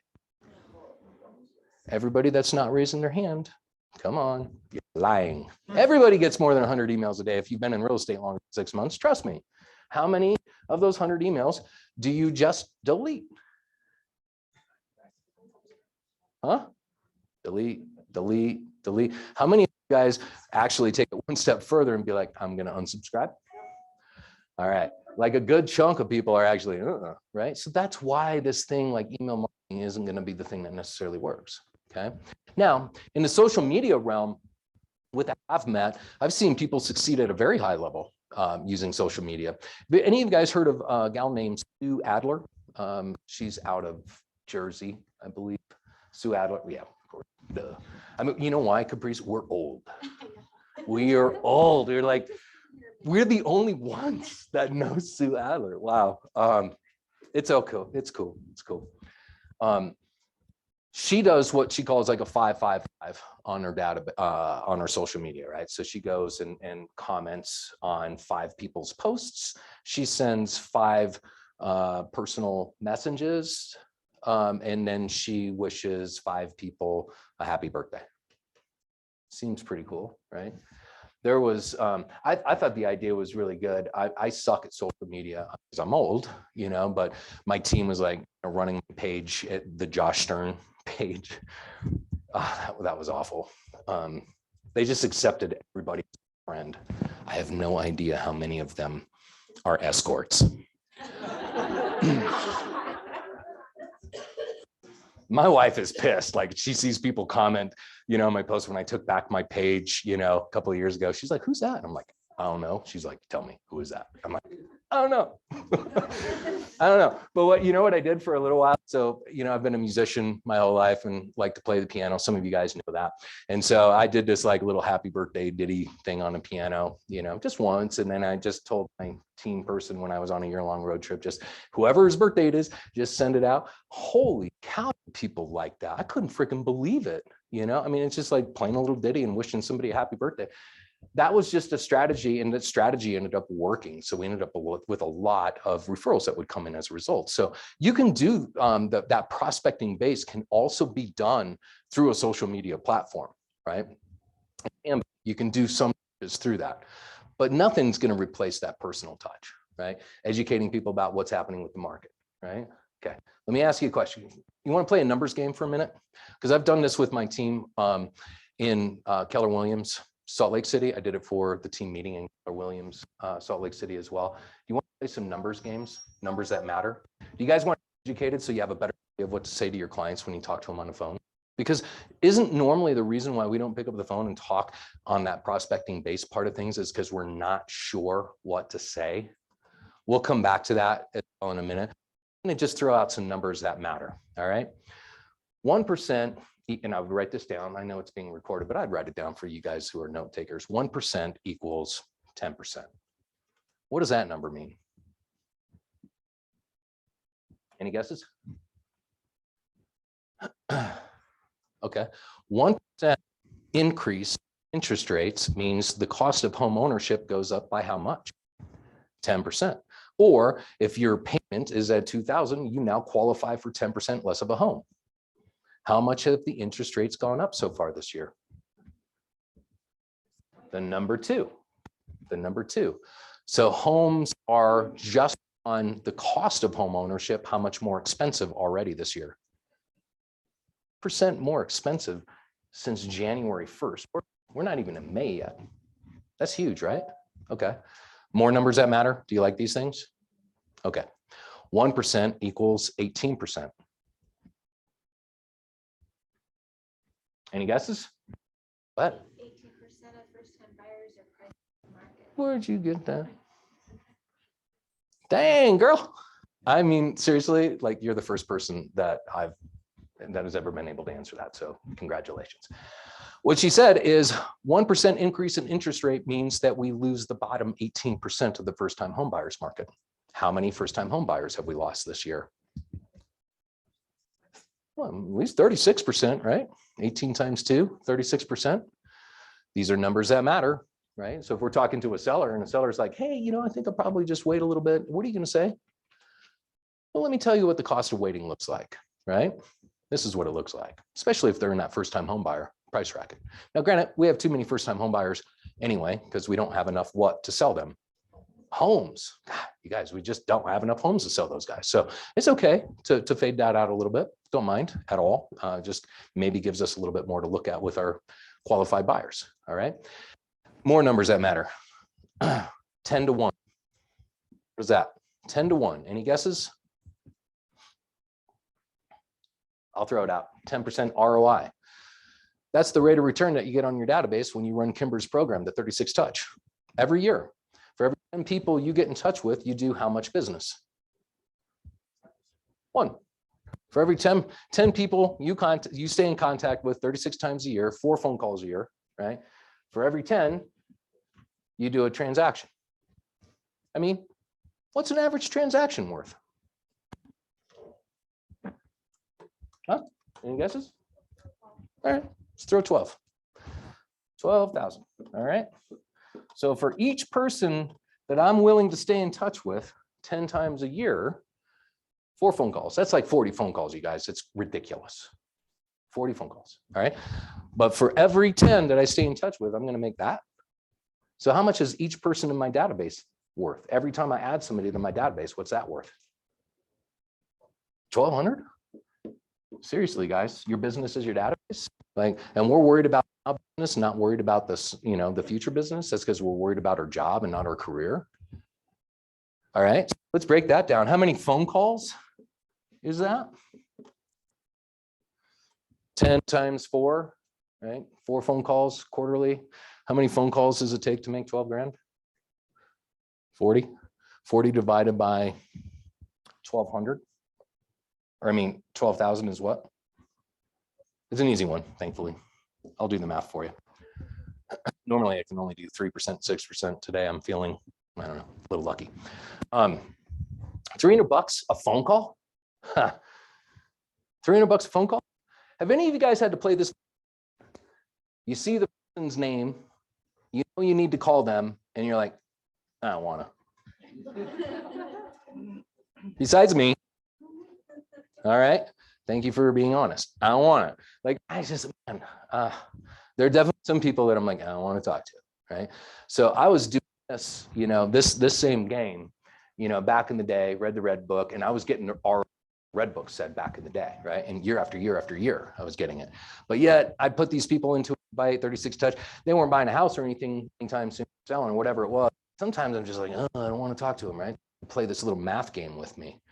Everybody that's not raising their hand, come on, you're lying. Everybody gets more than 100 emails a day. If you've been in real estate longer than 6 months, trust me. How many of those 100 emails do you just delete? Huh? Delete, delete, delete. How many of you guys actually take it one step further and be like, I'm going to unsubscribe? All right. Like a good chunk of people are actually, right? So that's why this thing like email marketing isn't going to be the thing that necessarily works. Okay. Now, in the social media realm, with I've met, I've seen people succeed at a very high level using social media. Any of you guys heard of a gal named Sue Adler? She's out of Jersey, I believe. Sue Adler, yeah, of course. Duh. I mean, you know why, Caprice? We're old. We are old. We're the only ones that know Sue Adler. Wow. It's okay. It's cool. It's cool. She does what she calls like a 5-5-5 on her data, on her social media, right? So she goes and comments on 5 people's posts. She sends 5 personal messages, and then she wishes 5 people a happy birthday. Seems pretty cool, right? There was, I thought the idea was really good. I suck at social media because I'm old, you know, but my team was like running my page at the Josh Stern page. That was awful. They just accepted everybody's friend. I have no idea how many of them are escorts. My wife is pissed. Like she sees people comment, you know, my post when I took back my page, you know, a couple of years ago. She's like, who's that? I'm like, I don't know. She's like, tell me, who is that? I'm like, I don't know. I don't know. But what, you know what I did for a little while? So, you know, I've been a musician my whole life and like to play the piano. Some of you guys know that. And so I did this like little happy birthday ditty thing on a piano, you know, just once. And then I just told my team person when I was on a year-long road trip, just whoever's birthday it is, just send it out. Holy cow, people like that. I couldn't freaking believe it. You know, I mean, it's just like playing a little ditty and wishing somebody a happy birthday. That was just a strategy, and that strategy ended up working. So we ended up with a lot of referrals that would come in as a result. So you can do that prospecting base can also be done through a social media platform, right? And you can do some through that, but nothing's going to replace that personal touch, right? Educating people about what's happening with the market, right? Okay, let me ask you a question. You want to play a numbers game for a minute? Because I've done this with my team in Keller Williams, Salt Lake City. I did it for the team meeting in Keller Williams, Salt Lake City as well. Do you want to play some numbers games, numbers that matter? Do you guys want to be educated so you have a better idea of what to say to your clients when you talk to them on the phone? Because isn't normally the reason why we don't pick up the phone and talk on that prospecting base part of things is because we're not sure what to say? We'll come back to that in a minute. I'm going to just throw out some numbers that matter, all right? 1%, and I would write this down. I know it's being recorded, but I'd write it down for you guys who are note takers. 1% equals 10%. What does that number mean? Any guesses? Okay, 1% increase interest rates means the cost of home ownership goes up by how much? 10%. Or if your payment is at $2,000, you now qualify for 10% less of a home. How much have the interest rates gone up so far this year? The number two. So homes are just on the cost of home ownership, how much more expensive already this year? % more expensive since January 1st. We're not even in May yet. That's huge, right? Okay. More numbers that matter. Do you like these things? Okay. 1% equals 18%. Any guesses? What? 18% of first-time buyers are priced in the market. Where'd you get that? Dang, girl. I mean, seriously, like you're the first person that has ever been able to answer that. So congratulations. What she said is 1% increase in interest rate means that we lose the bottom 18% of the first-time home buyers market. How many first-time home buyers have we lost this year? Well, at least 36%, right? 18 times 2, 36%. These are numbers that matter, right? So if we're talking to a seller and a seller's like, hey, I think I'll probably just wait a little bit. What are you going to say? Well, let me tell you what the cost of waiting looks like, right? This is what it looks like, especially if they're in that first-time home buyer price bracket. Now, granted, we have too many first-time home buyers anyway, because we don't have enough to sell them. Homes, God, you guys, we just don't have enough homes to sell those guys. So it's okay to fade that out a little bit. Don't mind at all. Just maybe gives us a little bit more to look at with our qualified buyers. All right. More numbers that matter. 10 to 1. What is that? 10 to 1. Any guesses? I'll throw it out. 10% ROI. That's the rate of return that you get on your database when you run Kimber's program, the 36 touch. Every year. For every 10 people you get in touch with, you do how much business? 1. For every 10 people you stay in contact with 36 times a year, 4 phone calls a year, right? For every 10, you do a transaction. I mean, what's an average transaction worth? Huh? Any guesses? All right, let's throw 12. 12,000. All right. So for each person that I'm willing to stay in touch with 10 times a year, 4 phone calls. That's like 40 phone calls, you guys. It's ridiculous. 40 phone calls. All right. But for every 10 that I stay in touch with, I'm going to make that. So how much is each person in my database worth? Every time I add somebody to my database, what's that worth? 1,200? Seriously, guys, your business is your database. Like, and we're worried about our business, not worried about this, the future business. That's because we're worried about our job and not our career. All right, so let's break that down. How many phone calls is that? 10 times 4, right? 4 phone calls quarterly. How many phone calls does it take to make 12 grand? 40. 40 divided by 1,200. Or 12,000 is what? It's an easy one, thankfully. I'll do the math for you. Normally I can only do 3%, 6%. Today I'm feeling, I don't know, a little lucky. $300 a phone call? $300 a phone call? Have any of you guys had to play this? You see the person's name, you know you need to call them, and you're like, I don't want to. Besides me. All right. Thank you for being honest. I don't want it. Like, there are definitely some people that I'm like, I don't want to talk to. Right. So I was doing this, this same game, back in the day, read the red book, and I was getting our red book said back in the day. Right. And year after year after year, I was getting it. But yet I put these people into buy 36 touch. They weren't buying a house or anything anytime soon, selling or whatever it was. Sometimes I'm just like, oh, I don't want to talk to them. Right. Play this little math game with me.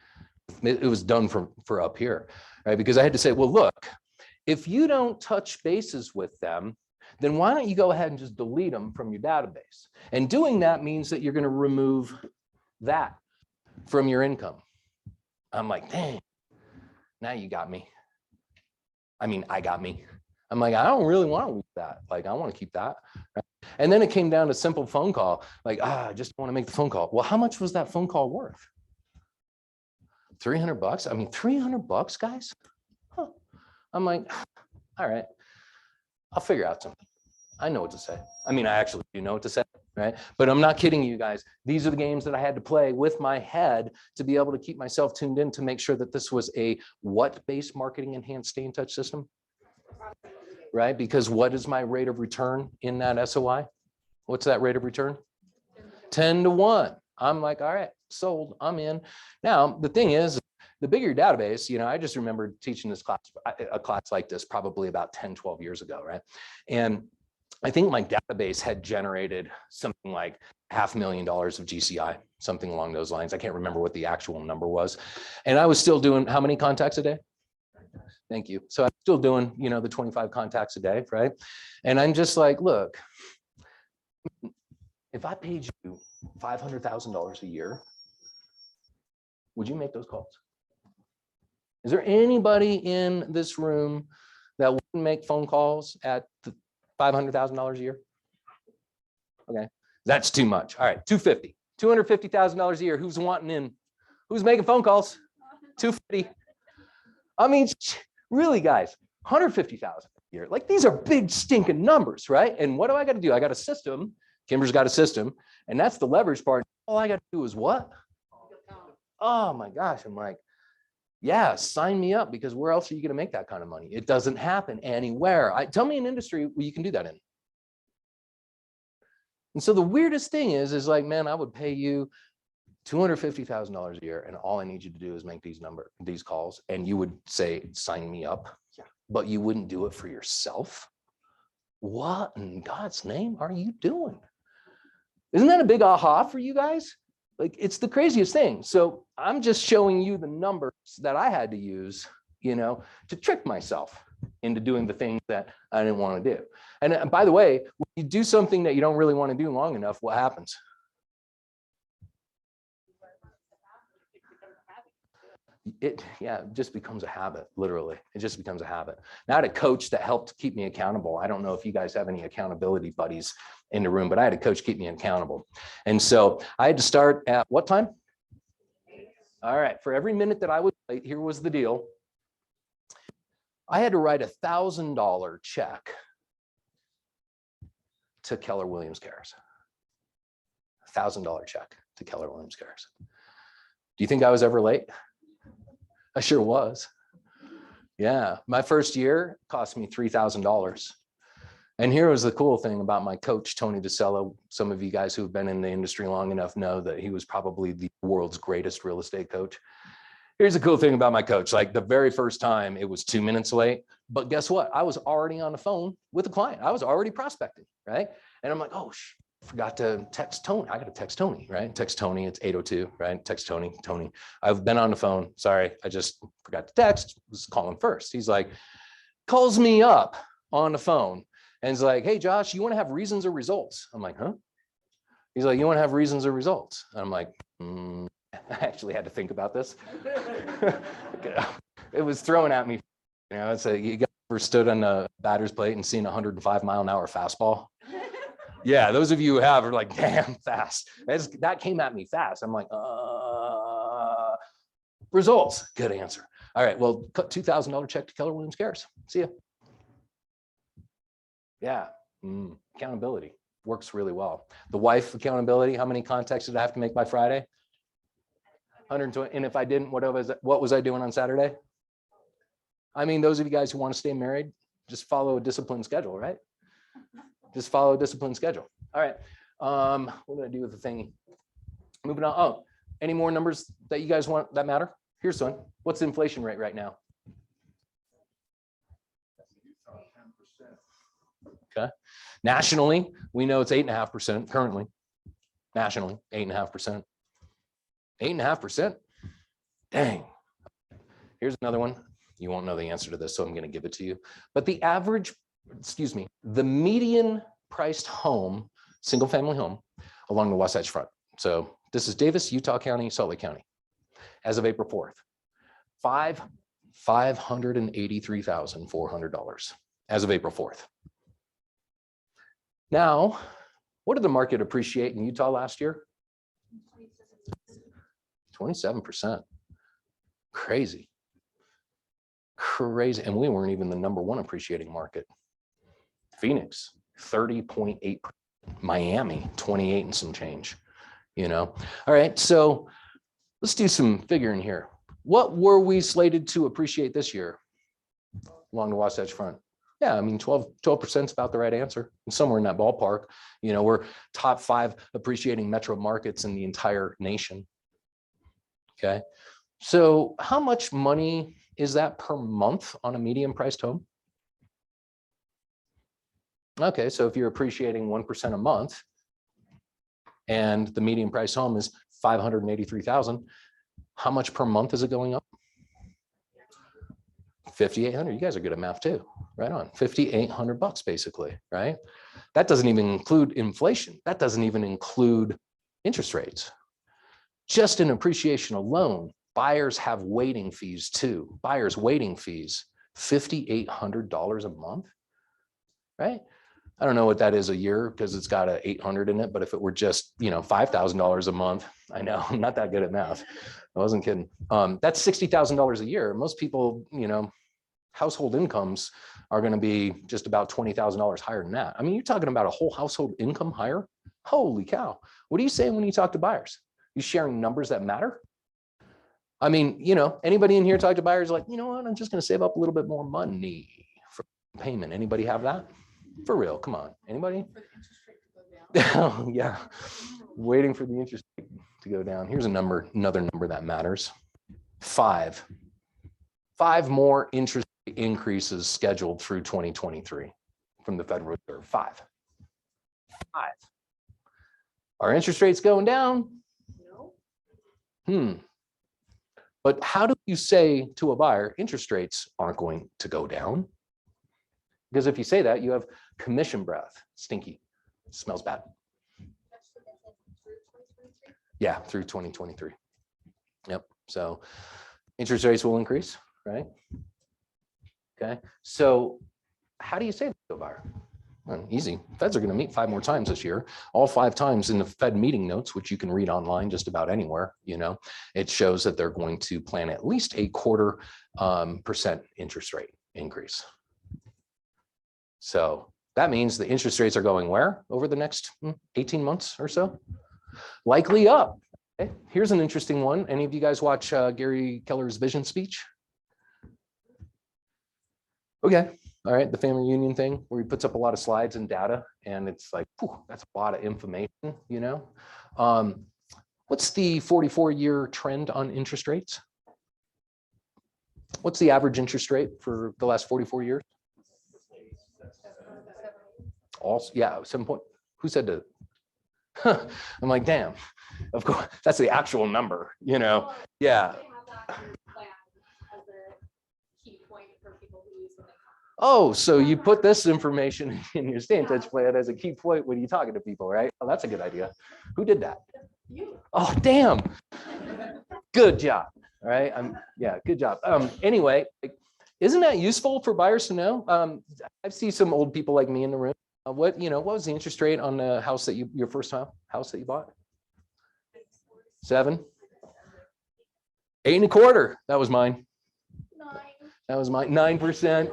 It was done for up here, right? Because I had to say, well, look, if you don't touch bases with them, then why don't you go ahead and just delete them from your database? And doing that means that you're going to remove that from your income. I'm like, dang, now you got me. I got me. I'm like, I don't really want to lose that. Like, I want to keep that. Right? And then it came down to simple phone call. Like, I just want to make the phone call. Well, how much was that phone call worth? $300? $300, guys? Huh. I'm like, all right, I'll figure out something. I know what to say. I actually do know what to say, right? But I'm not kidding you guys. These are the games that I had to play with my head to be able to keep myself tuned in to make sure that this was a what-based marketing enhanced stay in touch system, right? Because what is my rate of return in that SOI? What's that rate of return? 10 to 1. I'm like, all right, sold, I'm in. Now, the thing is, the bigger your database, I just remember teaching this class, a class like this probably about 10, 12 years ago, right? And I think my database had generated something like $500,000 of GCI, something along those lines. I can't remember what the actual number was. And I was still doing how many contacts a day? Thank you. So I'm still doing, the 25 contacts a day, right? And I'm just like, look, if I paid you $500,000 a year would you make those calls? Is there anybody in this room that wouldn't make phone calls at $500,000 a year? Okay, that's too much. All right, $250,000 a year. Who's wanting in? Who's making phone calls? 250. I mean, really, guys, 150,000 a year. Like, these are big stinking numbers, right? And what do I got to do? I got a system. Kimber's got a system, and that's the leverage part. All I got to do is what? Oh my gosh, I'm like, yeah, sign me up, because where else are you going to make that kind of money? It doesn't happen anywhere. Tell me an industry where you can do that in. And so the weirdest thing is like, man, I would pay you $250,000 a year, and all I need you to do is make these calls, and you would say, sign me up, but you wouldn't do it for yourself. What in God's name are you doing? Isn't that a big aha for you guys? Like, it's the craziest thing. So I'm just showing you the numbers that I had to use, to trick myself into doing the things that I didn't want to do. And by the way, when you do something that you don't really want to do long enough, what happens? It just becomes a habit, literally. It just becomes a habit. Now, I had a coach that helped keep me accountable. I don't know if you guys have any accountability buddies in the room, but I had a coach keep me accountable. And so I had to start at what time? All right, for every minute that I was late, here was the deal. I had to write $1,000 check to Keller Williams Cares. $1,000 check to Keller Williams Cares. Do you think I was ever late? I sure was. Yeah, my first year cost me $3,000. And here was the cool thing about my coach, Tony DeCello. Some of you guys who've been in the industry long enough know that he was probably the world's greatest real estate coach. Here's the cool thing about my coach. Like, the very first time, it was 2 minutes late, but guess what? I was already on the phone with a client. I was already prospecting, right? And I'm like, oh, forgot to text Tony. I got to text Tony, right? Text Tony. It's 8:02, right? Text Tony. Tony, I've been on the phone. Sorry, I just forgot to text. Was calling first. He's like, calls me up on the phone and he's like, hey, Josh, you want to have reasons or results? I'm like, huh? He's like, you want to have reasons or results? I'm like, I actually had to think about this. It was thrown at me. It's you ever stood on the batter's plate and seen a 105-mile-an-hour fastball? Yeah, those of you who have are like, damn, fast. That came at me fast. I'm like, results. Good answer. All right, well, cut $2,000 check to Keller Williams Cares. See ya. Yeah, accountability works really well. The wife accountability, how many contacts did I have to make by Friday? 120. And if I didn't, what was I doing on Saturday? I mean, those of you guys who want to stay married, just follow a disciplined schedule, right? Just follow a disciplined schedule. All right. What did I do with the thingy? Moving on. Oh, any more numbers that you guys want that matter? Here's one. What's the inflation rate right now? Okay. Nationally, we know it's 8.5% currently. Nationally, 8.5%. 8.5%. Dang. Here's another one. You won't know the answer to this, so I'm going to give it to you. But the the median priced home, single family home along the Wasatch Front. So this is Davis, Utah County, Salt Lake County. As of April 4th, $583,400 as of April 4th. Now, what did the market appreciate in Utah last year? 27%. Crazy. Crazy. And we weren't even the #1 appreciating market. Phoenix, 30.8%. Miami, 28 and some change. All right, so let's do some figuring here. What were we slated to appreciate this year along the Wasatch Front? Yeah, I mean, 12% is about the right answer. Somewhere in that ballpark. We're top 5 appreciating metro markets in the entire nation. Okay, so how much money is that per month on a medium priced home? Okay, so if you're appreciating 1% a month and the median price home is $583,000, how much per month is it going up? $5,800. You guys are good at math too. Right on. $5,800 basically, right? That doesn't even include inflation. That doesn't even include interest rates. Just in appreciation alone, Buyers have waiting fees too. Buyers waiting fees, $5,800 a month, right? I don't know what that is a year because it's got a 800 in it, but if it were just, $5,000 a month, I know I'm not that good at math. I wasn't kidding. That's $60,000 a year. Most people, household incomes are going to be just about $20,000 higher than that. I mean, you're talking about a whole household income higher. Holy cow. What are you saying when you talk to buyers? You sharing numbers that matter? I mean, anybody in here talk to buyers like, you know what, I'm just going to save up a little bit more money for payment. Anybody have that? For real, come on. Anybody? Yeah. Waiting for the interest rate to go down. Here's another number that matters. 5 more interest rate increases scheduled through 2023 from the Federal Reserve. 5. Are interest rates going down? No. But how do you say to a buyer, interest rates aren't going to go down? Because if you say that, you have commission breath. Stinky. Smells bad. Yeah, through 2023. Yep. So interest rates will increase, right? Okay. So how do you say that to a buyer? Well, easy. Feds are going to meet 5 more times this year. All 5 times in the Fed meeting notes, which you can read online just about anywhere. It shows that they're going to plan at least a 0.25% interest rate increase. So that means the interest rates are going where over the next 18 months or so? Likely up. Okay. Here's an interesting one. Any of you guys watch Gary Keller's vision speech? Okay. All right. The family reunion thing where he puts up a lot of slides and data, and it's like, that's a lot of information, What's the 44-year trend on interest rates? What's the average interest rate for the last 44 years? Also, yeah, 7 point. Who said that? I'm like, damn. Of course, that's the actual number. Yeah. Oh, so you put this information in your stay in touch plan as a key point when you're talking to people, right? Oh, that's a good idea. Who did that? You. Oh, damn. Good job. All right. Good job. Anyway, isn't that useful for buyers to know? I see some old people like me in the room. What was the interest rate on the house that your first house that you bought? 7. 8 1/4. That was mine. 9. That was mine. 9%.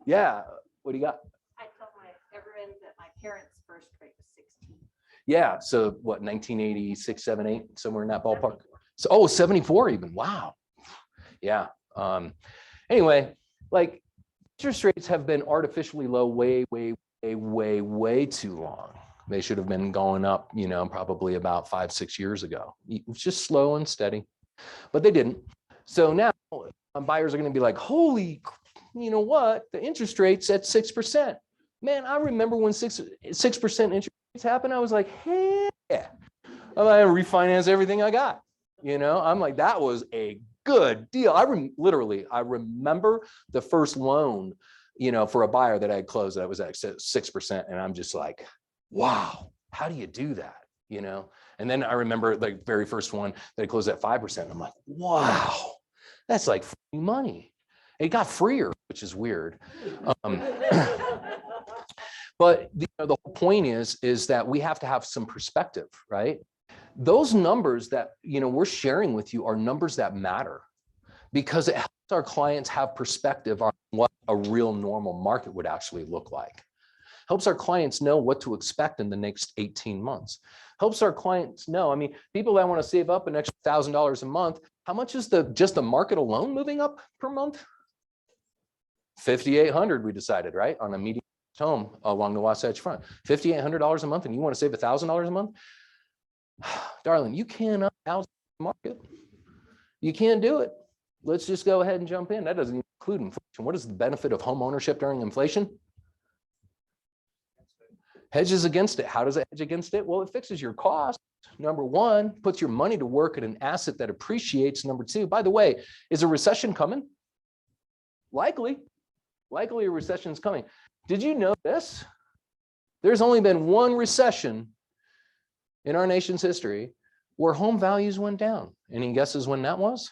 Yeah. What do you got? I told everyone that my parents' first rate was 16. Yeah. So what, 1986, 7, 8, somewhere in that ballpark. So 74 even. Wow. Yeah. Anyway, like interest rates have been artificially low way too long. They should have been going up, probably about 5, 6 years ago. It's just slow and steady, but they didn't. So now buyers are going to be like, holy, you know what? The interest rate's at 6%. Man, I remember when 6% interest rates happened. I was like, hey, yeah, I'm going to refinance everything I got. I'm like, that was a good deal. I remember the first loan, for a buyer that I had closed that was at 6%. And I'm just like, wow, how do you do that? And then I remember the very first one that I closed at 5%. I'm like, wow, that's like free money. It got freer, which is weird. But the whole point is that we have to have some perspective, right? Those numbers that we're sharing with you are numbers that matter because it helps our clients have perspective on what a real normal market would actually look like. Helps our clients know what to expect in the next 18 months. Helps our clients know, people that want to save up an extra $1,000 a month, how much is just the market alone moving up per month? $5,800 we decided, right? On a median home along the Wasatch Front. $5,800 a month and you want to save $1,000 a month? Darling, you cannot out the market. You can't do it. Let's just go ahead and jump in. That doesn't include inflation. What is the benefit of home ownership during inflation? Hedges against it. How does it hedge against it? Well, it fixes your cost. Number 1, puts your money to work at an asset that appreciates. Number 2, by the way, is a recession coming? Likely a recession is coming. Did you know this? There's only been one recession in our nation's history where home values went down. Any guesses when that was?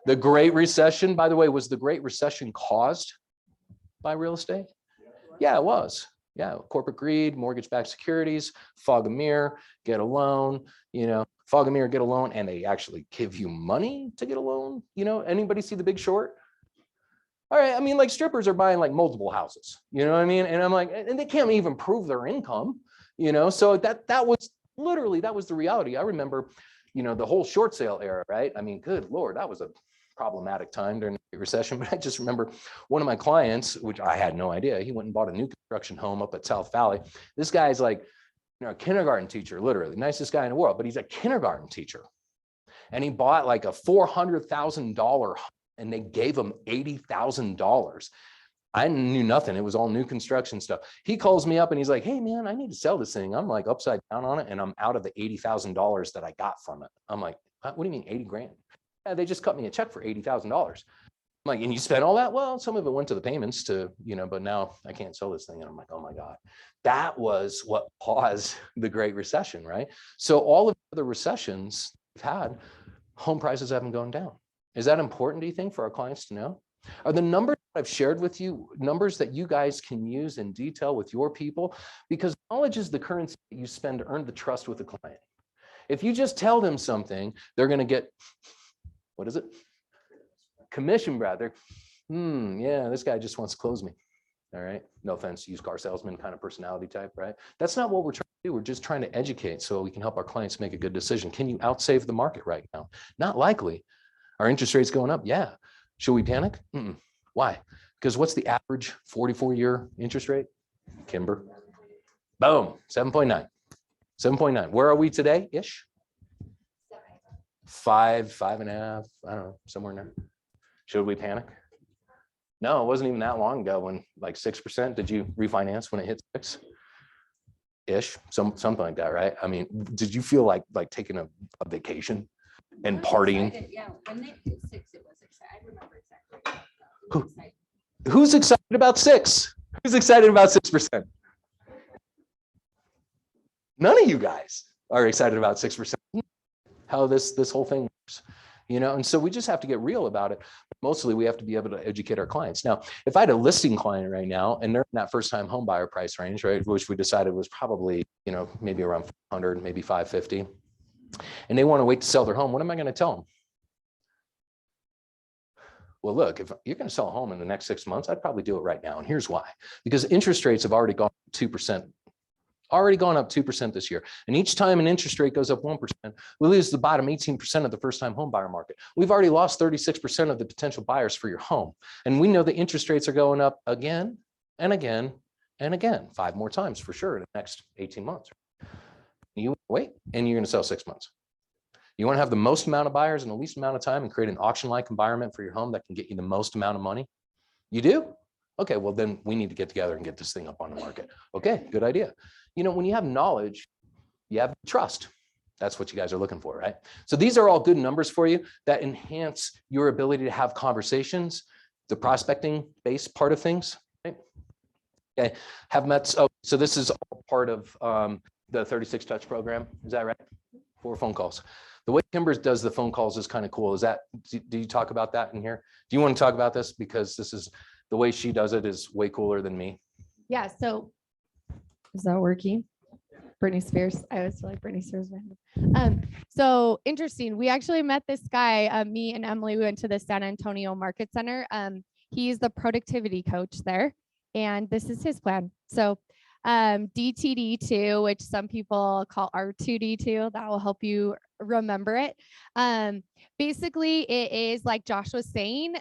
The Great Recession, by the way, was the Great Recession caused by real estate? Yeah, it was. Yeah, corporate greed, mortgage-backed securities, fog a mirror, get a loan, fog a mirror, get a loan, and they actually give you money to get a loan. Anybody see The Big Short? All right, I mean, like strippers are buying like multiple houses, you know what I mean? And I'm like, and they can't even prove their income, so that was literally, that was the reality. I remember, the whole short sale era, right? I mean, good Lord, that was a problematic time during the recession. But I just remember one of my clients, which I had no idea, he went and bought a new construction home up at South Valley. This guy's like, a kindergarten teacher, literally nicest guy in the world, but he's a kindergarten teacher. And he bought like a $400,000 and they gave him $80,000. I knew nothing. It was all new construction stuff. He calls me up and he's like, hey man, I need to sell this thing. I'm like upside down on it and I'm out of the $80,000 that I got from it. I'm like, what do you mean 80 grand? Yeah, they just cut me a check for $80,000. I'm like, and you spent all that? Well, some of it went to the payments but now I can't sell this thing. And I'm like, oh my God, that was what caused the Great Recession, right? So all of the recessions we've had, home prices haven't gone down. Is that important, do you think, for our clients to know? Are the numbers I've shared with you numbers that you guys can use in detail with your people? Because knowledge is the currency that you spend to earn the trust with the client. If you just tell them something, they're going to get, what is it? Commission, brother. Yeah, this guy just wants to close me. All right. No offense, used car salesman kind of personality type, right? That's not what we're trying to do. We're just trying to educate so we can help our clients make a good decision. Can you outsave the market right now? Not likely. Are interest rates going up? Yeah. Should we panic? Why? Because what's the average 44-year interest rate? Kimber. Boom. 7.9. 7.9. Where are we today? Ish. 5.5. I don't know, somewhere in there. Should we panic? No, it wasn't even that long ago when like 6%. Did you refinance when it hit 6-ish? Something like that, right? I mean, did you feel like taking a vacation and partying? Excited, yeah, when they did 6, it was exciting. I remember exactly. Who's excited about 6? Who's excited about 6%? None of you guys are excited about 6%. How this whole thing works, and so we just have to get real about it. Mostly we have to be able to educate our clients. Now, if I had a listing client right now and they're in that first time home buyer price range, right, which we decided was probably, maybe around 500, maybe 550, and they want to wait to sell their home, what am I going to tell them? Well, look, if you're going to sell a home in the next 6 months, I'd probably do it right now. And here's why. Because interest rates have already gone up 2%. Already gone up 2% this year. And each time an interest rate goes up 1%, we lose the bottom 18% of the first-time home buyer market. We've already lost 36% of the potential buyers for your home. And we know the interest rates are going up again and again and again, 5 more times for sure in the next 18 months. You wait, and you're going to sell 6 months. You want to have the most amount of buyers in the least amount of time and create an auction-like environment for your home that can get you the most amount of money? You do? Okay, well then we need to get together and get this thing up on the market. Okay, good idea. When you have knowledge, you have trust. That's what you guys are looking for, right? So these are all good numbers for you that enhance your ability to have conversations, the prospecting based part of things. Right? Okay, have met. Oh, so this is all part of the 36 touch program. Is that right? 4 phone calls. The way Kimber does the phone calls is kind of cool. Do you talk about that in here? Do you want to talk about this? Because this is the way she does it is way cooler than me. Yeah. So is that working? Britney Spears. I always feel like Britney Spears. So interesting. We actually met this guy, me and Emily, we went to the San Antonio Market Center. He's the productivity coach there. And this is his plan. So DTD2, which some people call R2D2, that will help you remember it. Basically, it is like Josh was saying,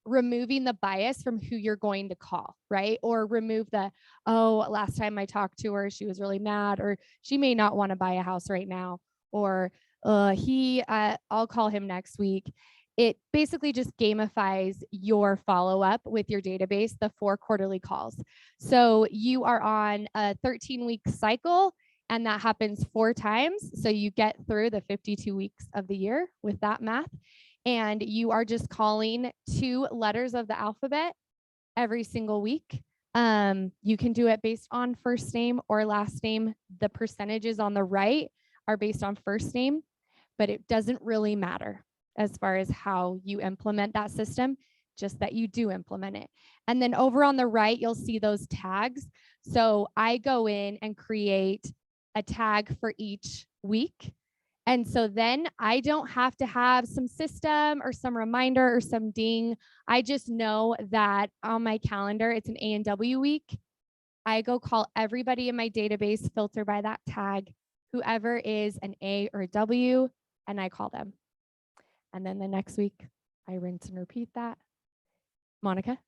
removing the bias from who you're going to call, right? Or remove the, oh, last time I talked to her, she was really mad, or she may not want to buy a house right now, or I'll call him next week. It basically just gamifies your follow-up with your database, the 4 quarterly calls. So you are on a 13-week cycle, and that happens 4 times. So you get through the 52 weeks of the year with that math. And you are just calling 2 letters of the alphabet every single week. You can do it based on first name or last name. The percentages on the right are based on first name, but it doesn't really matter as far as how you implement that system, just that you do implement it. And then over on the right, you'll see those tags. So I go in and create a tag for each week. And so then I don't have to have some system or some reminder or some ding. I just know that on my calendar, it's an A&W week. I go call everybody in my database, filter by that tag, whoever is an A or a W, and I call them. And then the next week, I rinse and repeat that. Monica?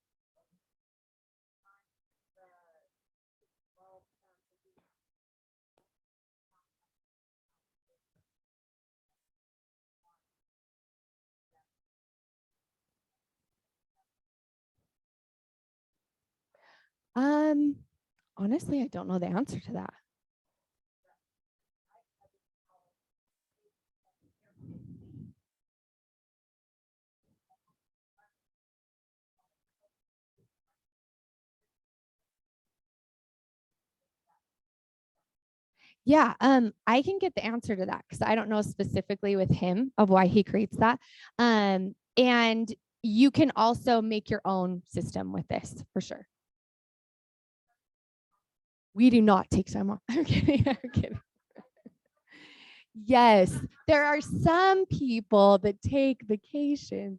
Honestly, I don't know the answer to that. Yeah, I can get the answer to that because I don't know specifically with him of why he creates that. And you can also make your own system with this for sure. We do not take time off. I'm kidding. I'm kidding. Yes, there are some people that take vacations.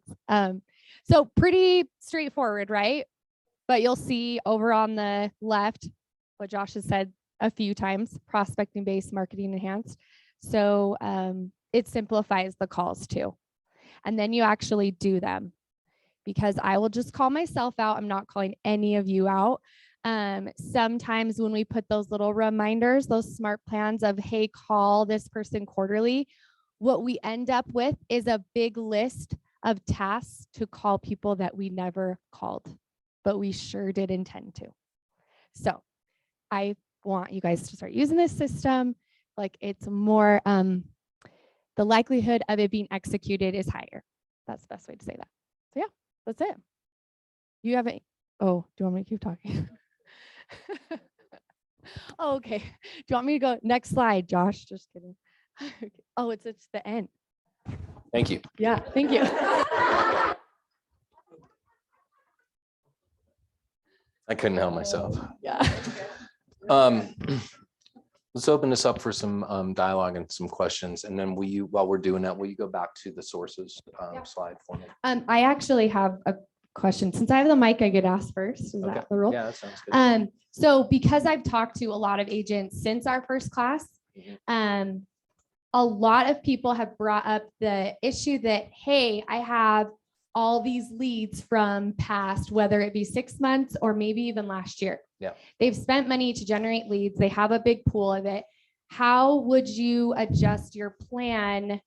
So pretty straightforward, right? But you'll see over on the left what Josh has said a few times, prospecting based, marketing enhanced. So it simplifies the calls too. And then you actually do them because I will just call myself out. I'm not calling any of you out. Sometimes when we put those little reminders, those smart plans of, hey, call this person quarterly, what we end up with is a big list of tasks to call people that we never called, but we sure did intend to. So I want you guys to start using this system. Like it's more, the likelihood of it being executed is higher. That's the best way to say that. So yeah, that's it. You haven't, oh, do you want me to keep talking? Oh, okay. Do you want me to go next slide, Josh? Just kidding. Okay. Oh, it's the end. Thank you. Yeah, thank you. I couldn't help myself. Yeah. Let's open this up for some dialogue and some questions. And then while we're doing that, will you go back to the sources slide for me? I actually have a question. Since I have the mic, I get asked first. Is Okay. that the rule? Yeah, that sounds good. So because I've talked to a lot of agents since our first class, a lot of people have brought up the issue that, hey, I have all these leads from past, whether it be 6 months or maybe even last year. Yeah. They've spent money to generate leads. They have a big pool of it. How would you adjust your plan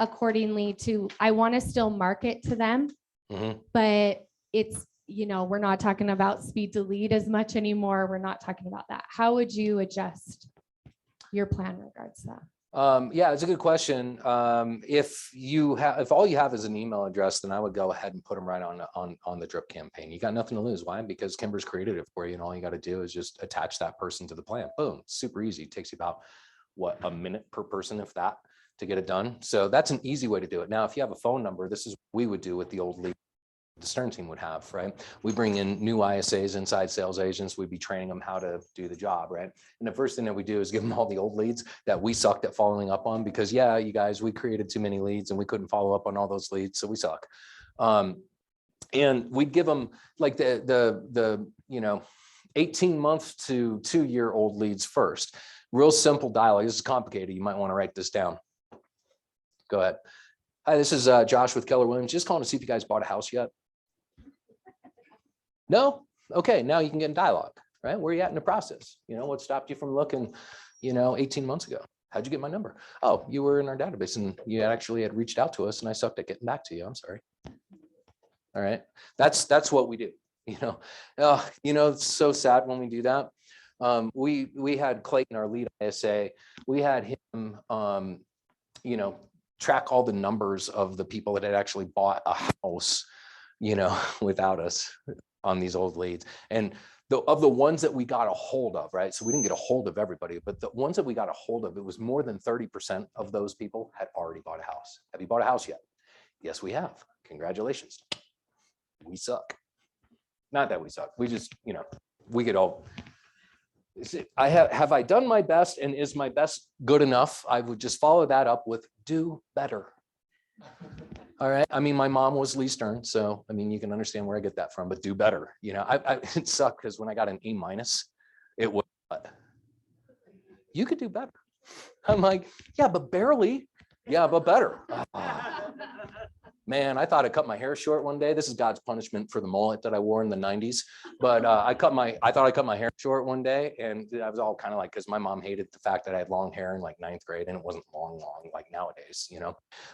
accordingly to, I want to still market to them, but it's, we're not talking about speed to lead as much anymore. We're not talking about that. How would you adjust your plan in regards to that? Yeah, it's a good question. If all you have is an email address, then I would go ahead and put them right on the drip campaign. You got nothing to lose. Why? Because Kimber's created it for you, and all you got to do is just attach that person to the plan. Boom, super easy. It takes you about a minute per person, if that, to get it done. So that's an easy way to do it. Now, if you have a phone number, this is what we would do with the old lead the Stern team would have, right? We bring in new ISAs, inside sales agents. We'd be training them how to do the job, right? And the first thing that we do is give them all the old leads that we sucked at following up on, because yeah, you guys, we created too many leads and we couldn't follow up on all those leads, so we suck. And we'd give them like the 18-month to 2-year-old leads first. Real simple dialogue. This is complicated. You might want to write this down. Go ahead. Hi, this is Josh with Keller Williams. Just calling to see if you guys bought a house yet. No? Okay, now you can get in dialogue, right? Where are you at in the process? What stopped you from looking, 18 months ago? How'd you get my number? Oh, you were in our database and you actually had reached out to us and I sucked at getting back to you. I'm sorry. All right. That's what we do. It's so sad when we do that. We had Clayton, our lead ISA, we had him, track all the numbers of the people that had actually bought a house, without us on these old leads. And of the ones that we got a hold of, right? So we didn't get a hold of everybody, but the ones that we got a hold of, it was more than 30% of those people had already bought a house. Have you bought a house yet? Yes, we have. Congratulations. We suck. Not that we suck. We just, we get all. Have I done my best, and is my best good enough? I would just follow that up with do better. All right. I mean, my mom was Lee Stern, so I mean, you can understand where I get that from. But do better. It sucked because when I got an A-, it was you could do better. I'm like, yeah, but barely. Yeah, but better. Man, I thought I cut my hair short one day. This is God's punishment for the mullet that I wore in the 90s. But I thought I cut my hair short one day, and I was all kind of like, because my mom hated the fact that I had long hair in like 9th grade, and it wasn't long like nowadays,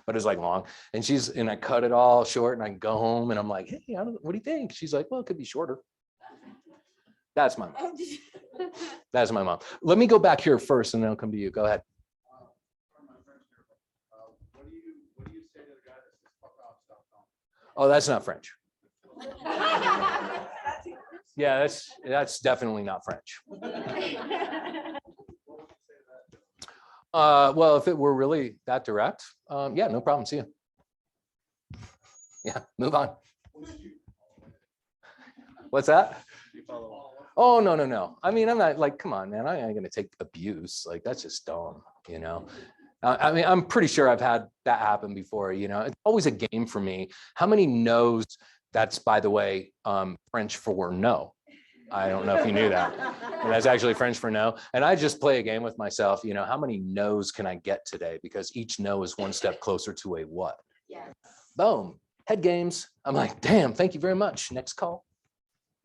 but it was like long. And I cut it all short, and I go home, and I'm like, hey, what do you think? She's like, well, it could be shorter. That's my mom. That's my mom. Let me go back here first, and then I'll come to you. Go ahead. Oh, that's not French. Yeah, that's definitely not French. Well, if it were really that direct, yeah, no problem. See you. Yeah, move on. What's that? Oh, no. I mean, I'm not like, come on, man. I ain't gonna take abuse. Like, that's just dumb, I mean, I'm pretty sure I've had that happen before, it's always a game for me. How many no's? That's, by the way, French for no. I don't know if you knew that. And that's actually French for no. And I just play a game with myself, how many no's can I get today? Because each no is one step closer to a what? Yes. Boom, head games. I'm like, damn, thank you very much. Next call,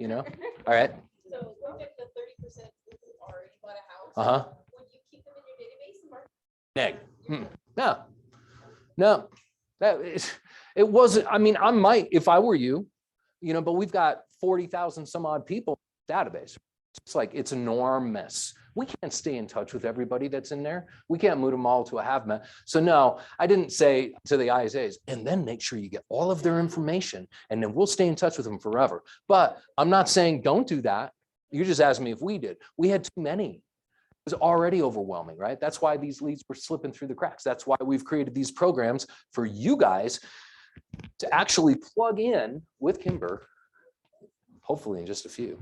all right. So look at the 30% who already bought a house. Uh-huh. Would you keep them in your database? Mark? Neg. No, it wasn't. I mean, I might if I were you, but we've got 40,000 some odd people in the database. It's like, it's enormous. We can't stay in touch with everybody that's in there. We can't move them all to a have met. So no, I didn't say to the ISAs, and then make sure you get all of their information, and then we'll stay in touch with them forever. But I'm not saying don't do that. You just asked me if we did. We had too many. It was already overwhelming, right? That's why these leads were slipping through the cracks. That's why we've created these programs for you guys to actually plug in with Kimber, hopefully in just a few,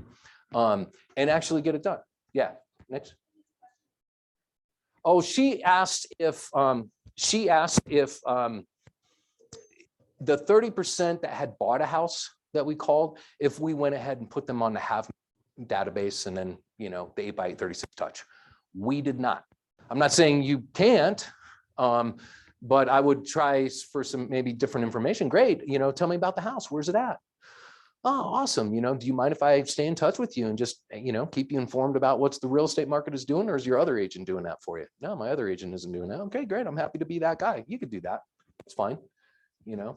and actually get it done. Yeah, next. Oh, she asked if the 30% that had bought a house that we called, if we went ahead and put them on the have database, and then, the 8x8 36 touch. We did not. I'm not saying you can't, but I would try for some maybe different information. Great. Tell me about the house. Where's it at? Oh, awesome. Do you mind if I stay in touch with you and just, keep you informed about what's the real estate market is doing, or is your other agent doing that for you? No, my other agent isn't doing that. Okay, great. I'm happy to be that guy. You could do that. It's fine. Yeah.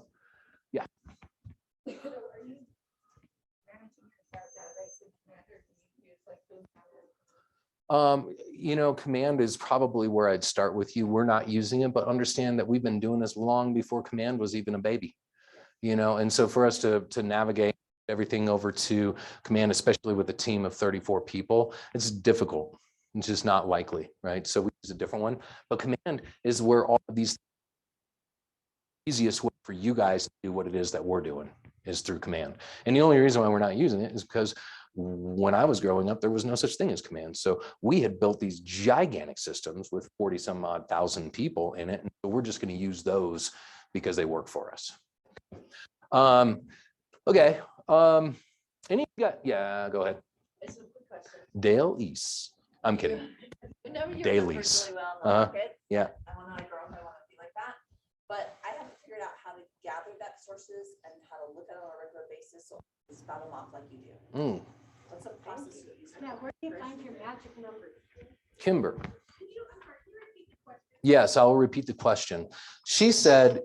Command is probably where I'd start with you. We're not using it, but understand that we've been doing this long before Command was even a baby, and so for us to navigate everything over to Command, especially with a team of 34 people, it's difficult. It's just not likely, right? So we use a different one, but Command is where all of these easiest way for you guys to do what it is that we're doing is through Command. And the only reason why we're not using it is because when I was growing up, there was no such thing as Command. So we had built these gigantic systems with 40 some odd thousand people in it. And so we're just going to use those because they work for us. Okay. Yeah, go ahead. It's a quick question. Dale East. I'm kidding. Dale East. Yeah. I want to grow up. I want to be like that. But I haven't figured out how to gather that sources and how to look at it on a regular basis. So I spout them off like you do. What's the process you use? Yeah, where do you find your magic numbers? Kimber. Yes, I'll repeat the question. She said,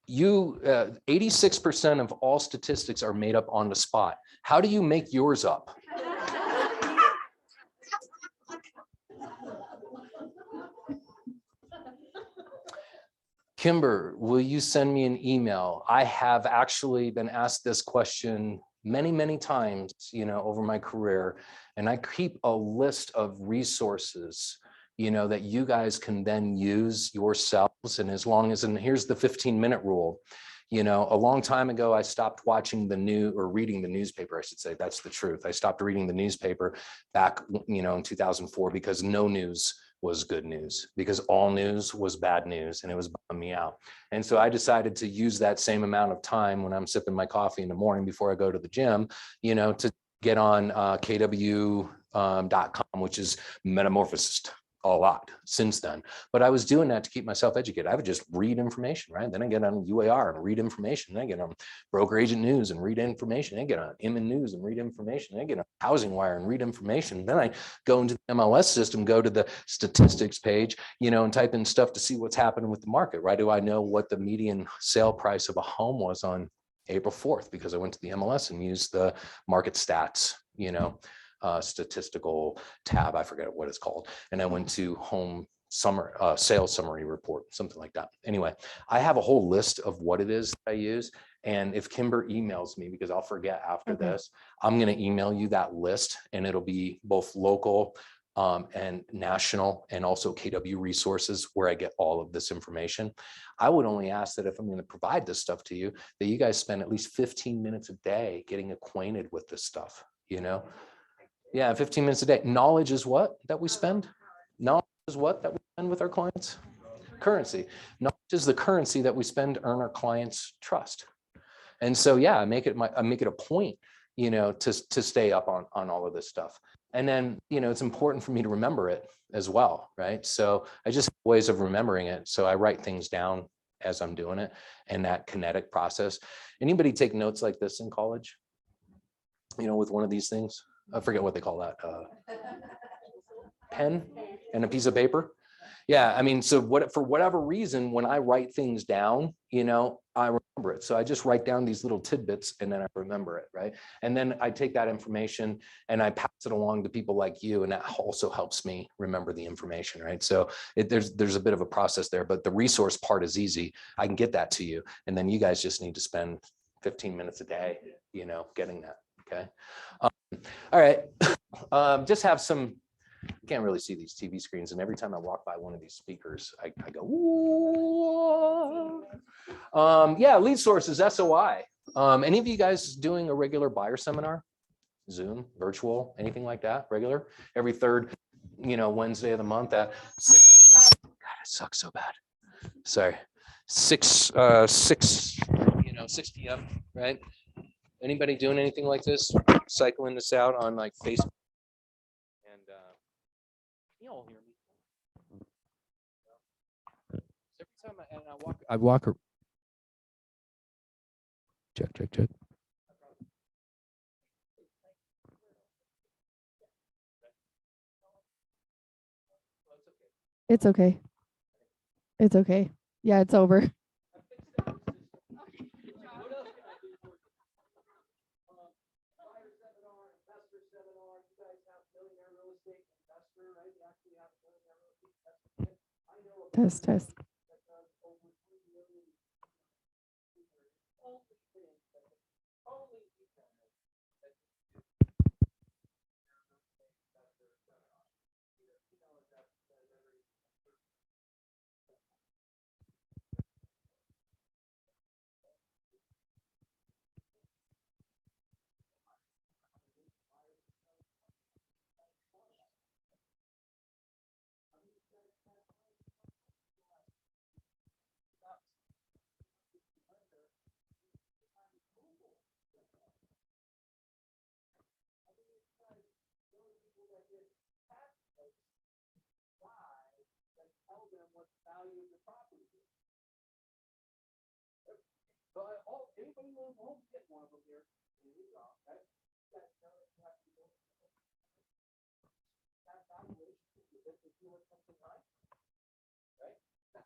86% of all statistics are made up on the spot. How do you make yours up? Kimber, will you send me an email? I have actually been asked this question many, many times, over my career, and I keep a list of resources, that you guys can then use yourselves. And as long as, and here's the 15-minute rule. A long time ago, I stopped watching reading the newspaper, I should say. That's the truth. I stopped reading the newspaper back, in 2004, because no news was good news, because all news was bad news, and it was bumming me out. And so I decided to use that same amount of time when I'm sipping my coffee in the morning before I go to the gym, to get on kw.com, which is metamorphosis a lot since then. But I was doing that to keep myself educated. I would just read information, right? Then I get on UAR and read information. Then I get on Broker Agent News and read information. I get on Inman News and read information. I get on Housing Wire and read information. Then I go into the MLS system, go to the statistics page, and type in stuff to see what's happening with the market, right? Do I know what the median sale price of a home was on April 4th? Because I went to the MLS and used the market stats, statistical tab, I forget what it's called. And I went to home sales summary report, something like that. Anyway, I have a whole list of what it is that I use. And if Kimber emails me, because I'll forget after this, I'm going to email you that list, and it'll be both local and national, and also KW resources, where I get all of this information. I would only ask that if I'm going to provide this stuff to you, that you guys spend at least 15 minutes a day getting acquainted with this stuff, Yeah, 15 minutes a day. Knowledge is what that we spend. Knowledge is what that we spend with our clients. Currency. Knowledge is the currency that we spend to earn our clients' trust. And so, yeah, I make it a point, to stay up on all of this stuff. And then, it's important for me to remember it as well, right? So I just have ways of remembering it. So I write things down as I'm doing it, and that kinetic process. Anybody take notes like this in college? With one of these things? I forget what they call that. Pen and a piece of paper. Yeah, I mean, so for whatever reason, when I write things down, I remember it. So I just write down these little tidbits, and then I remember it, right? And then I take that information and I pass it along to people like you, and that also helps me remember the information, right? So there's a bit of a process there, but the resource part is easy. I can get that to you, and then you guys just need to spend 15 minutes a day, getting that. Okay. All right. Just have some. You can't really see these TV screens, and every time I walk by one of these speakers, I go, "Ooh." Yeah, lead sources, SOI. Any of you guys doing a regular buyer seminar? Zoom, virtual, anything like that? Regular? Every third, Wednesday of the month at 6. God, it sucks so bad. Sorry. 6 p.m., right? Anybody doing anything like this? Cycling this out on like Facebook? And you all hear me? Every time I walk. Check. It's okay. It's okay. Yeah, it's over. Test.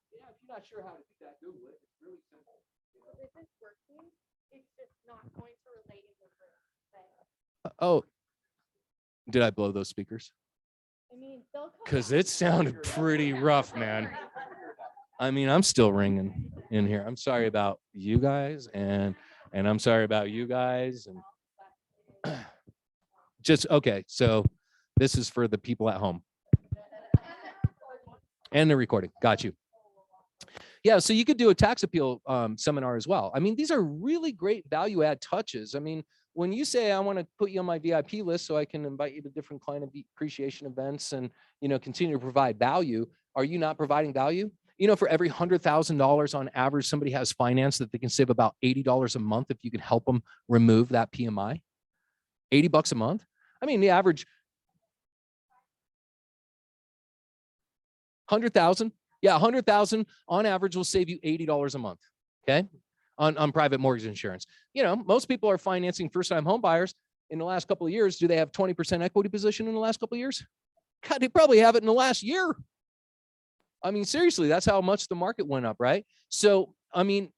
Yeah, if you're not sure how to do that, Google it. It's really simple. If it's working, it's just not going to relate in the room. Oh, did I blow those speakers? I mean, they'll come Because back. it sounded pretty rough, man. I mean, I'm still ringing in here. I'm sorry about you guys, and I'm sorry about you guys. And just, okay. So this is for the people at home and the recording. Got you. Yeah, so you could do a tax appeal seminar as well. I mean, these are really great value add touches. I mean, when you say I want to put you on my VIP list so I can invite you to different client appreciation events and, you know, continue to provide value, are you not providing value? You know, for every $100,000 on average, somebody has finance that they can save about $80 a month if you can help them remove that PMI. $80 a month. I mean, the average 100,000. Yeah, 100,000 on average will save you $80 a month. Okay, on private mortgage insurance. You know, most people are financing first-time home buyers in the last couple of years. Do they have 20% equity position in the last couple of years? God, they probably have it in the last year. I mean, seriously, that's how much the market went up, right? So, I mean,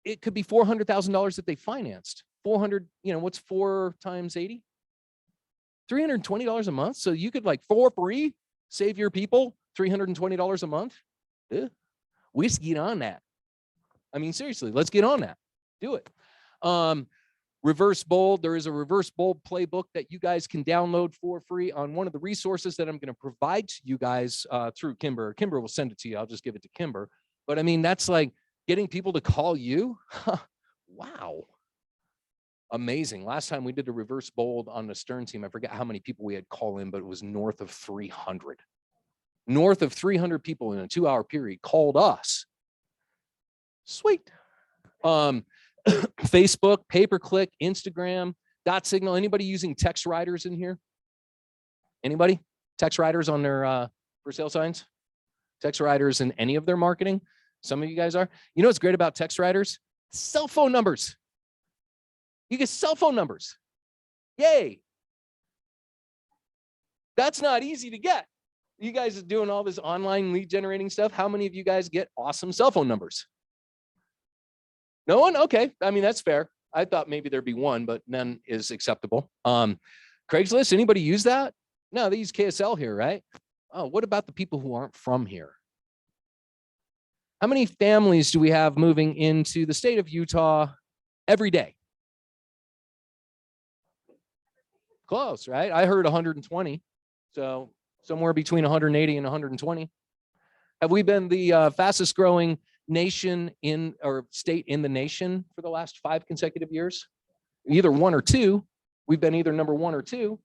it could be $400,000 that they financed. 400, you know, what's 4 times 80? $320 a month. So you could, like, for free save your people $320 a month. Yeah. We just get on that. I mean, seriously, let's get on that. Do it. Reverse bold. There is a reverse bold playbook that you guys can download for free on one of the resources that I'm going to provide to you guys through Kimber. Kimber will send it to you. I'll just give it to Kimber. But I mean, that's like getting people to call you. Wow. Amazing. Last time we did a reverse bold on the Stern team, I forget how many people we had call in, but it was north of 300. North of 300 people in a 2-hour period called us. Sweet. Facebook, pay-per-click, Instagram, dot signal. Anybody using text riders in here? Anybody? Text riders on their for sale signs? Text riders in any of their marketing? Some of you guys are. You know what's great about text riders? Cell phone numbers. You get cell phone numbers. Yay. That's not easy to get. You guys are doing all this online lead generating stuff. How many of you guys get awesome cell phone numbers? No one? Okay. I mean, that's fair. I thought maybe there'd be one, but none is acceptable. Craigslist, anybody use that? No, they use KSL here, right? Oh, what about the people who aren't from here? How many families do we have moving into the state of Utah every day? Close, right? I heard 120. So somewhere between 180 and 120. Have we been the fastest growing nation in or state in the nation for the last 5 consecutive years? Either 1 or 2. We've been either number 1 or 2,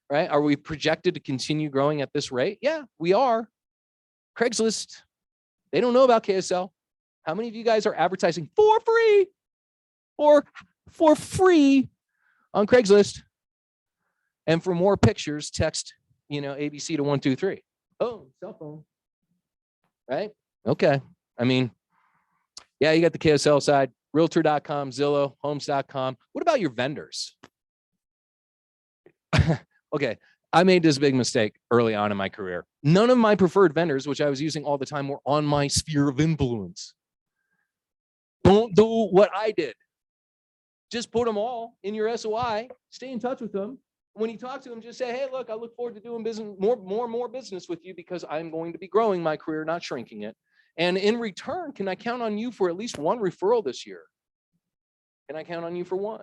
right? Are we projected to continue growing at this rate? Yeah, we are. Craigslist, they don't know about KSL. How many of you guys are advertising for free or for free on Craigslist? And for more pictures, text, you know, ABC to 123. Oh, cell phone. Right? Okay. I mean, yeah, you got the KSL side, realtor.com, Zillow, homes.com. What about your vendors? Okay. I made this big mistake early on in my career. None of my preferred vendors, which I was using all the time, were on my sphere of influence. Don't do what I did. Just put them all in your SOI, stay in touch with them. When you talk to them, just say, hey, look, I look forward to doing business, more business with you because I'm going to be growing my career, not shrinking it. And in return, can I count on you for at least 1 referral this year? Can I count on you for 1?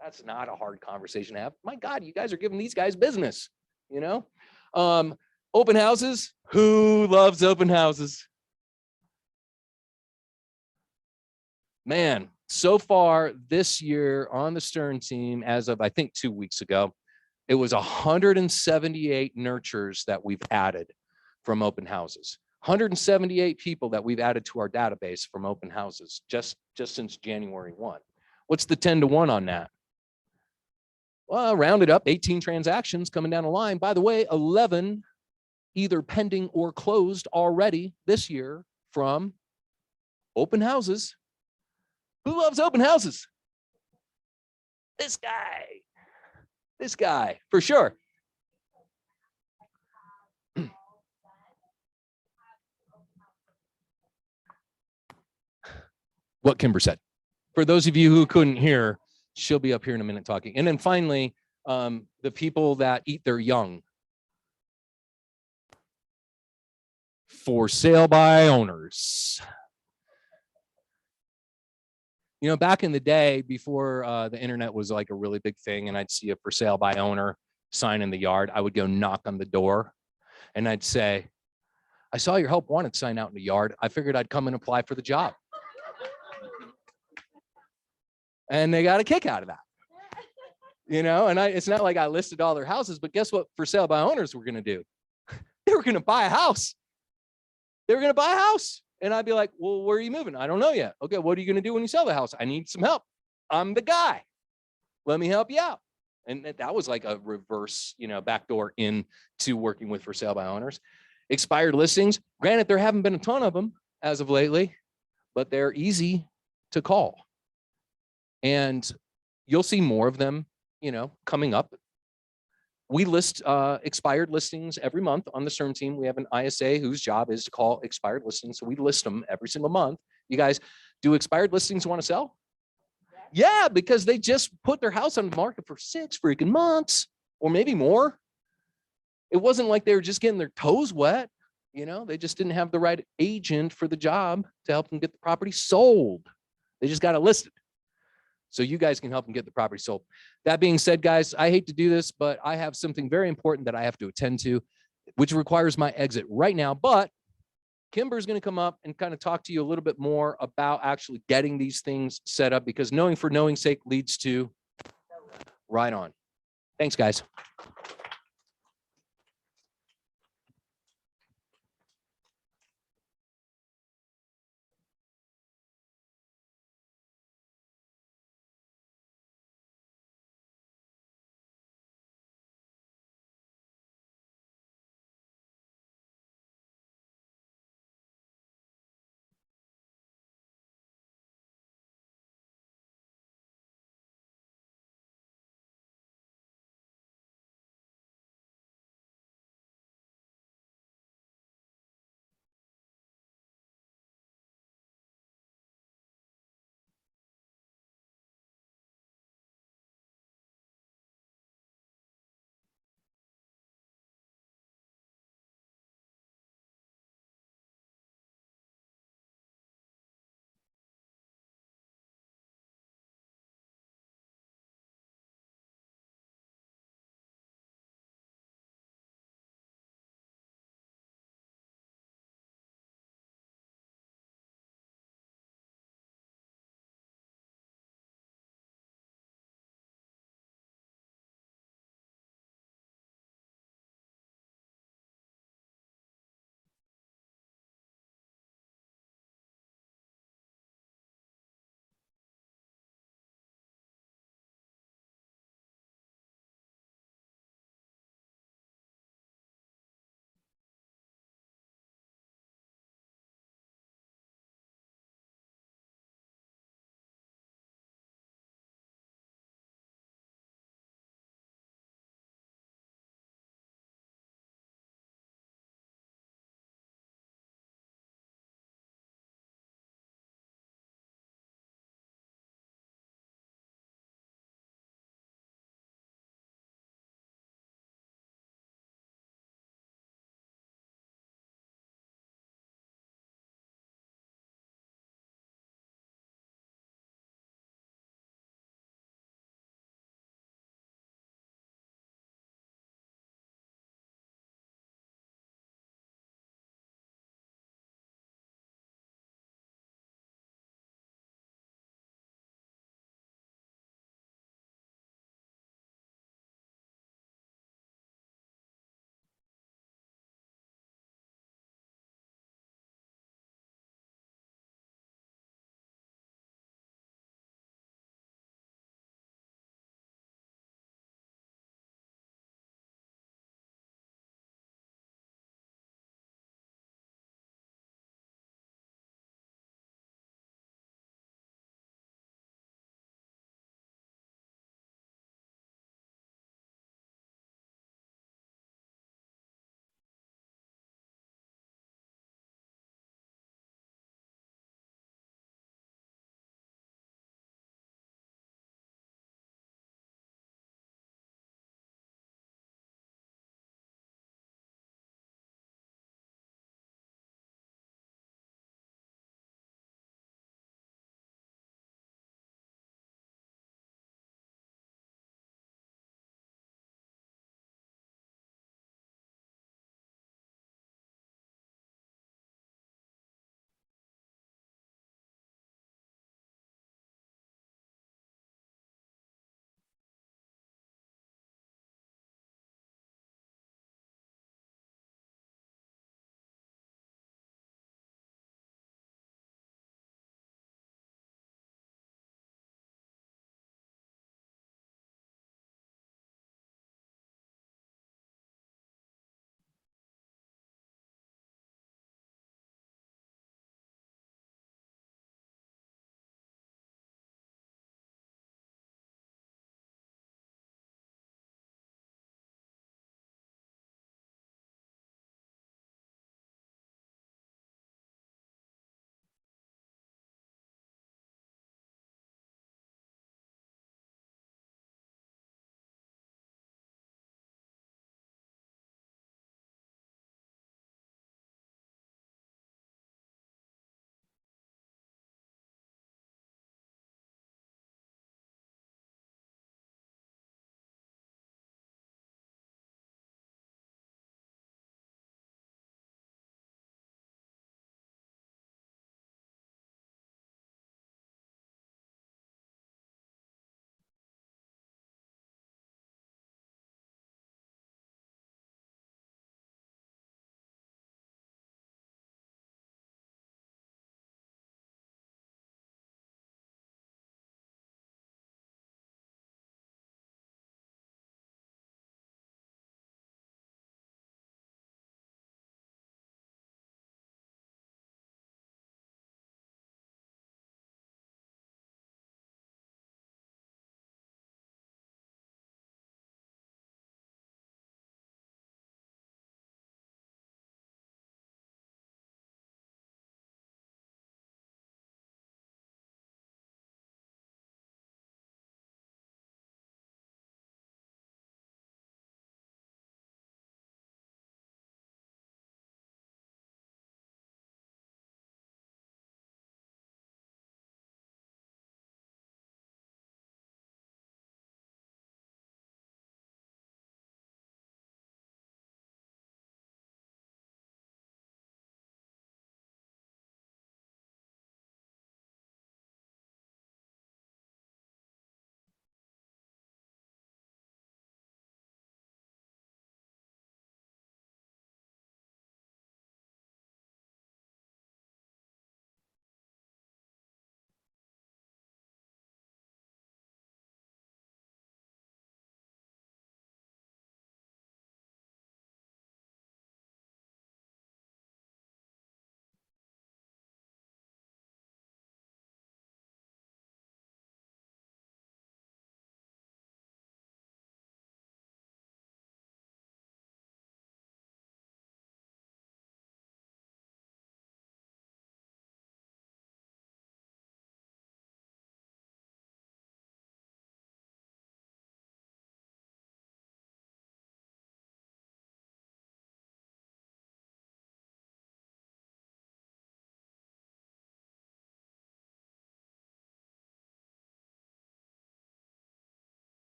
That's not a hard conversation to have. My God, you guys are giving these guys business, you know? Open houses. Who loves open houses? Man, so far this year on the Stern team, as of I think 2 weeks ago, it was 178 nurtures that we've added from open houses. 178 people that we've added to our database from open houses just since January 1. What's the 10 to 1 on that? Well, rounded up 18 transactions coming down the line. By the way, 11 either pending or closed already this year from open houses. Who loves open houses? This guy, for sure. What Kimber said. For those of you who couldn't hear, she'll be up here in a minute talking. And then finally, the people that eat their young. For sale by owners. You know, back in the day before the internet was like a really big thing and I'd see a for sale by owner sign in the yard, I would go knock on the door and I'd say, I saw your help wanted sign out in the yard. I figured I'd come and apply for the job. And they got a kick out of that. You know, and it's not like I listed all their houses, but guess what for sale by owners were going to do? They were going to buy a house. They were going to buy a house. And I'd be like, well, where are you moving? I don't know yet. Okay, what are you going to do when you sell the house? I need some help. I'm the guy. Let me help you out. And that was like a reverse, you know, backdoor into working with for sale by owners. Expired listings. Granted, there haven't been a ton of them as of lately, but they're easy to call. And you'll see more of them, you know, coming up. We list expired listings every month on the CERM team. We have an ISA whose job is to call expired listings. So we list them every single month. You guys, do expired listings want to sell? Yeah, because they just put their house on the market for 6 freaking months or maybe more. It wasn't like they were just getting their toes wet. You know, they just didn't have the right agent for the job to help them get the property sold. They just got it listed. So you guys can help them get the property sold. That being said, guys, I hate to do this, but I have something very important that I have to attend to, which requires my exit right now. But Kimber's going to come up and kind of talk to you a little bit more about actually getting these things set up, because knowing for knowing's sake leads to right on. Thanks, guys.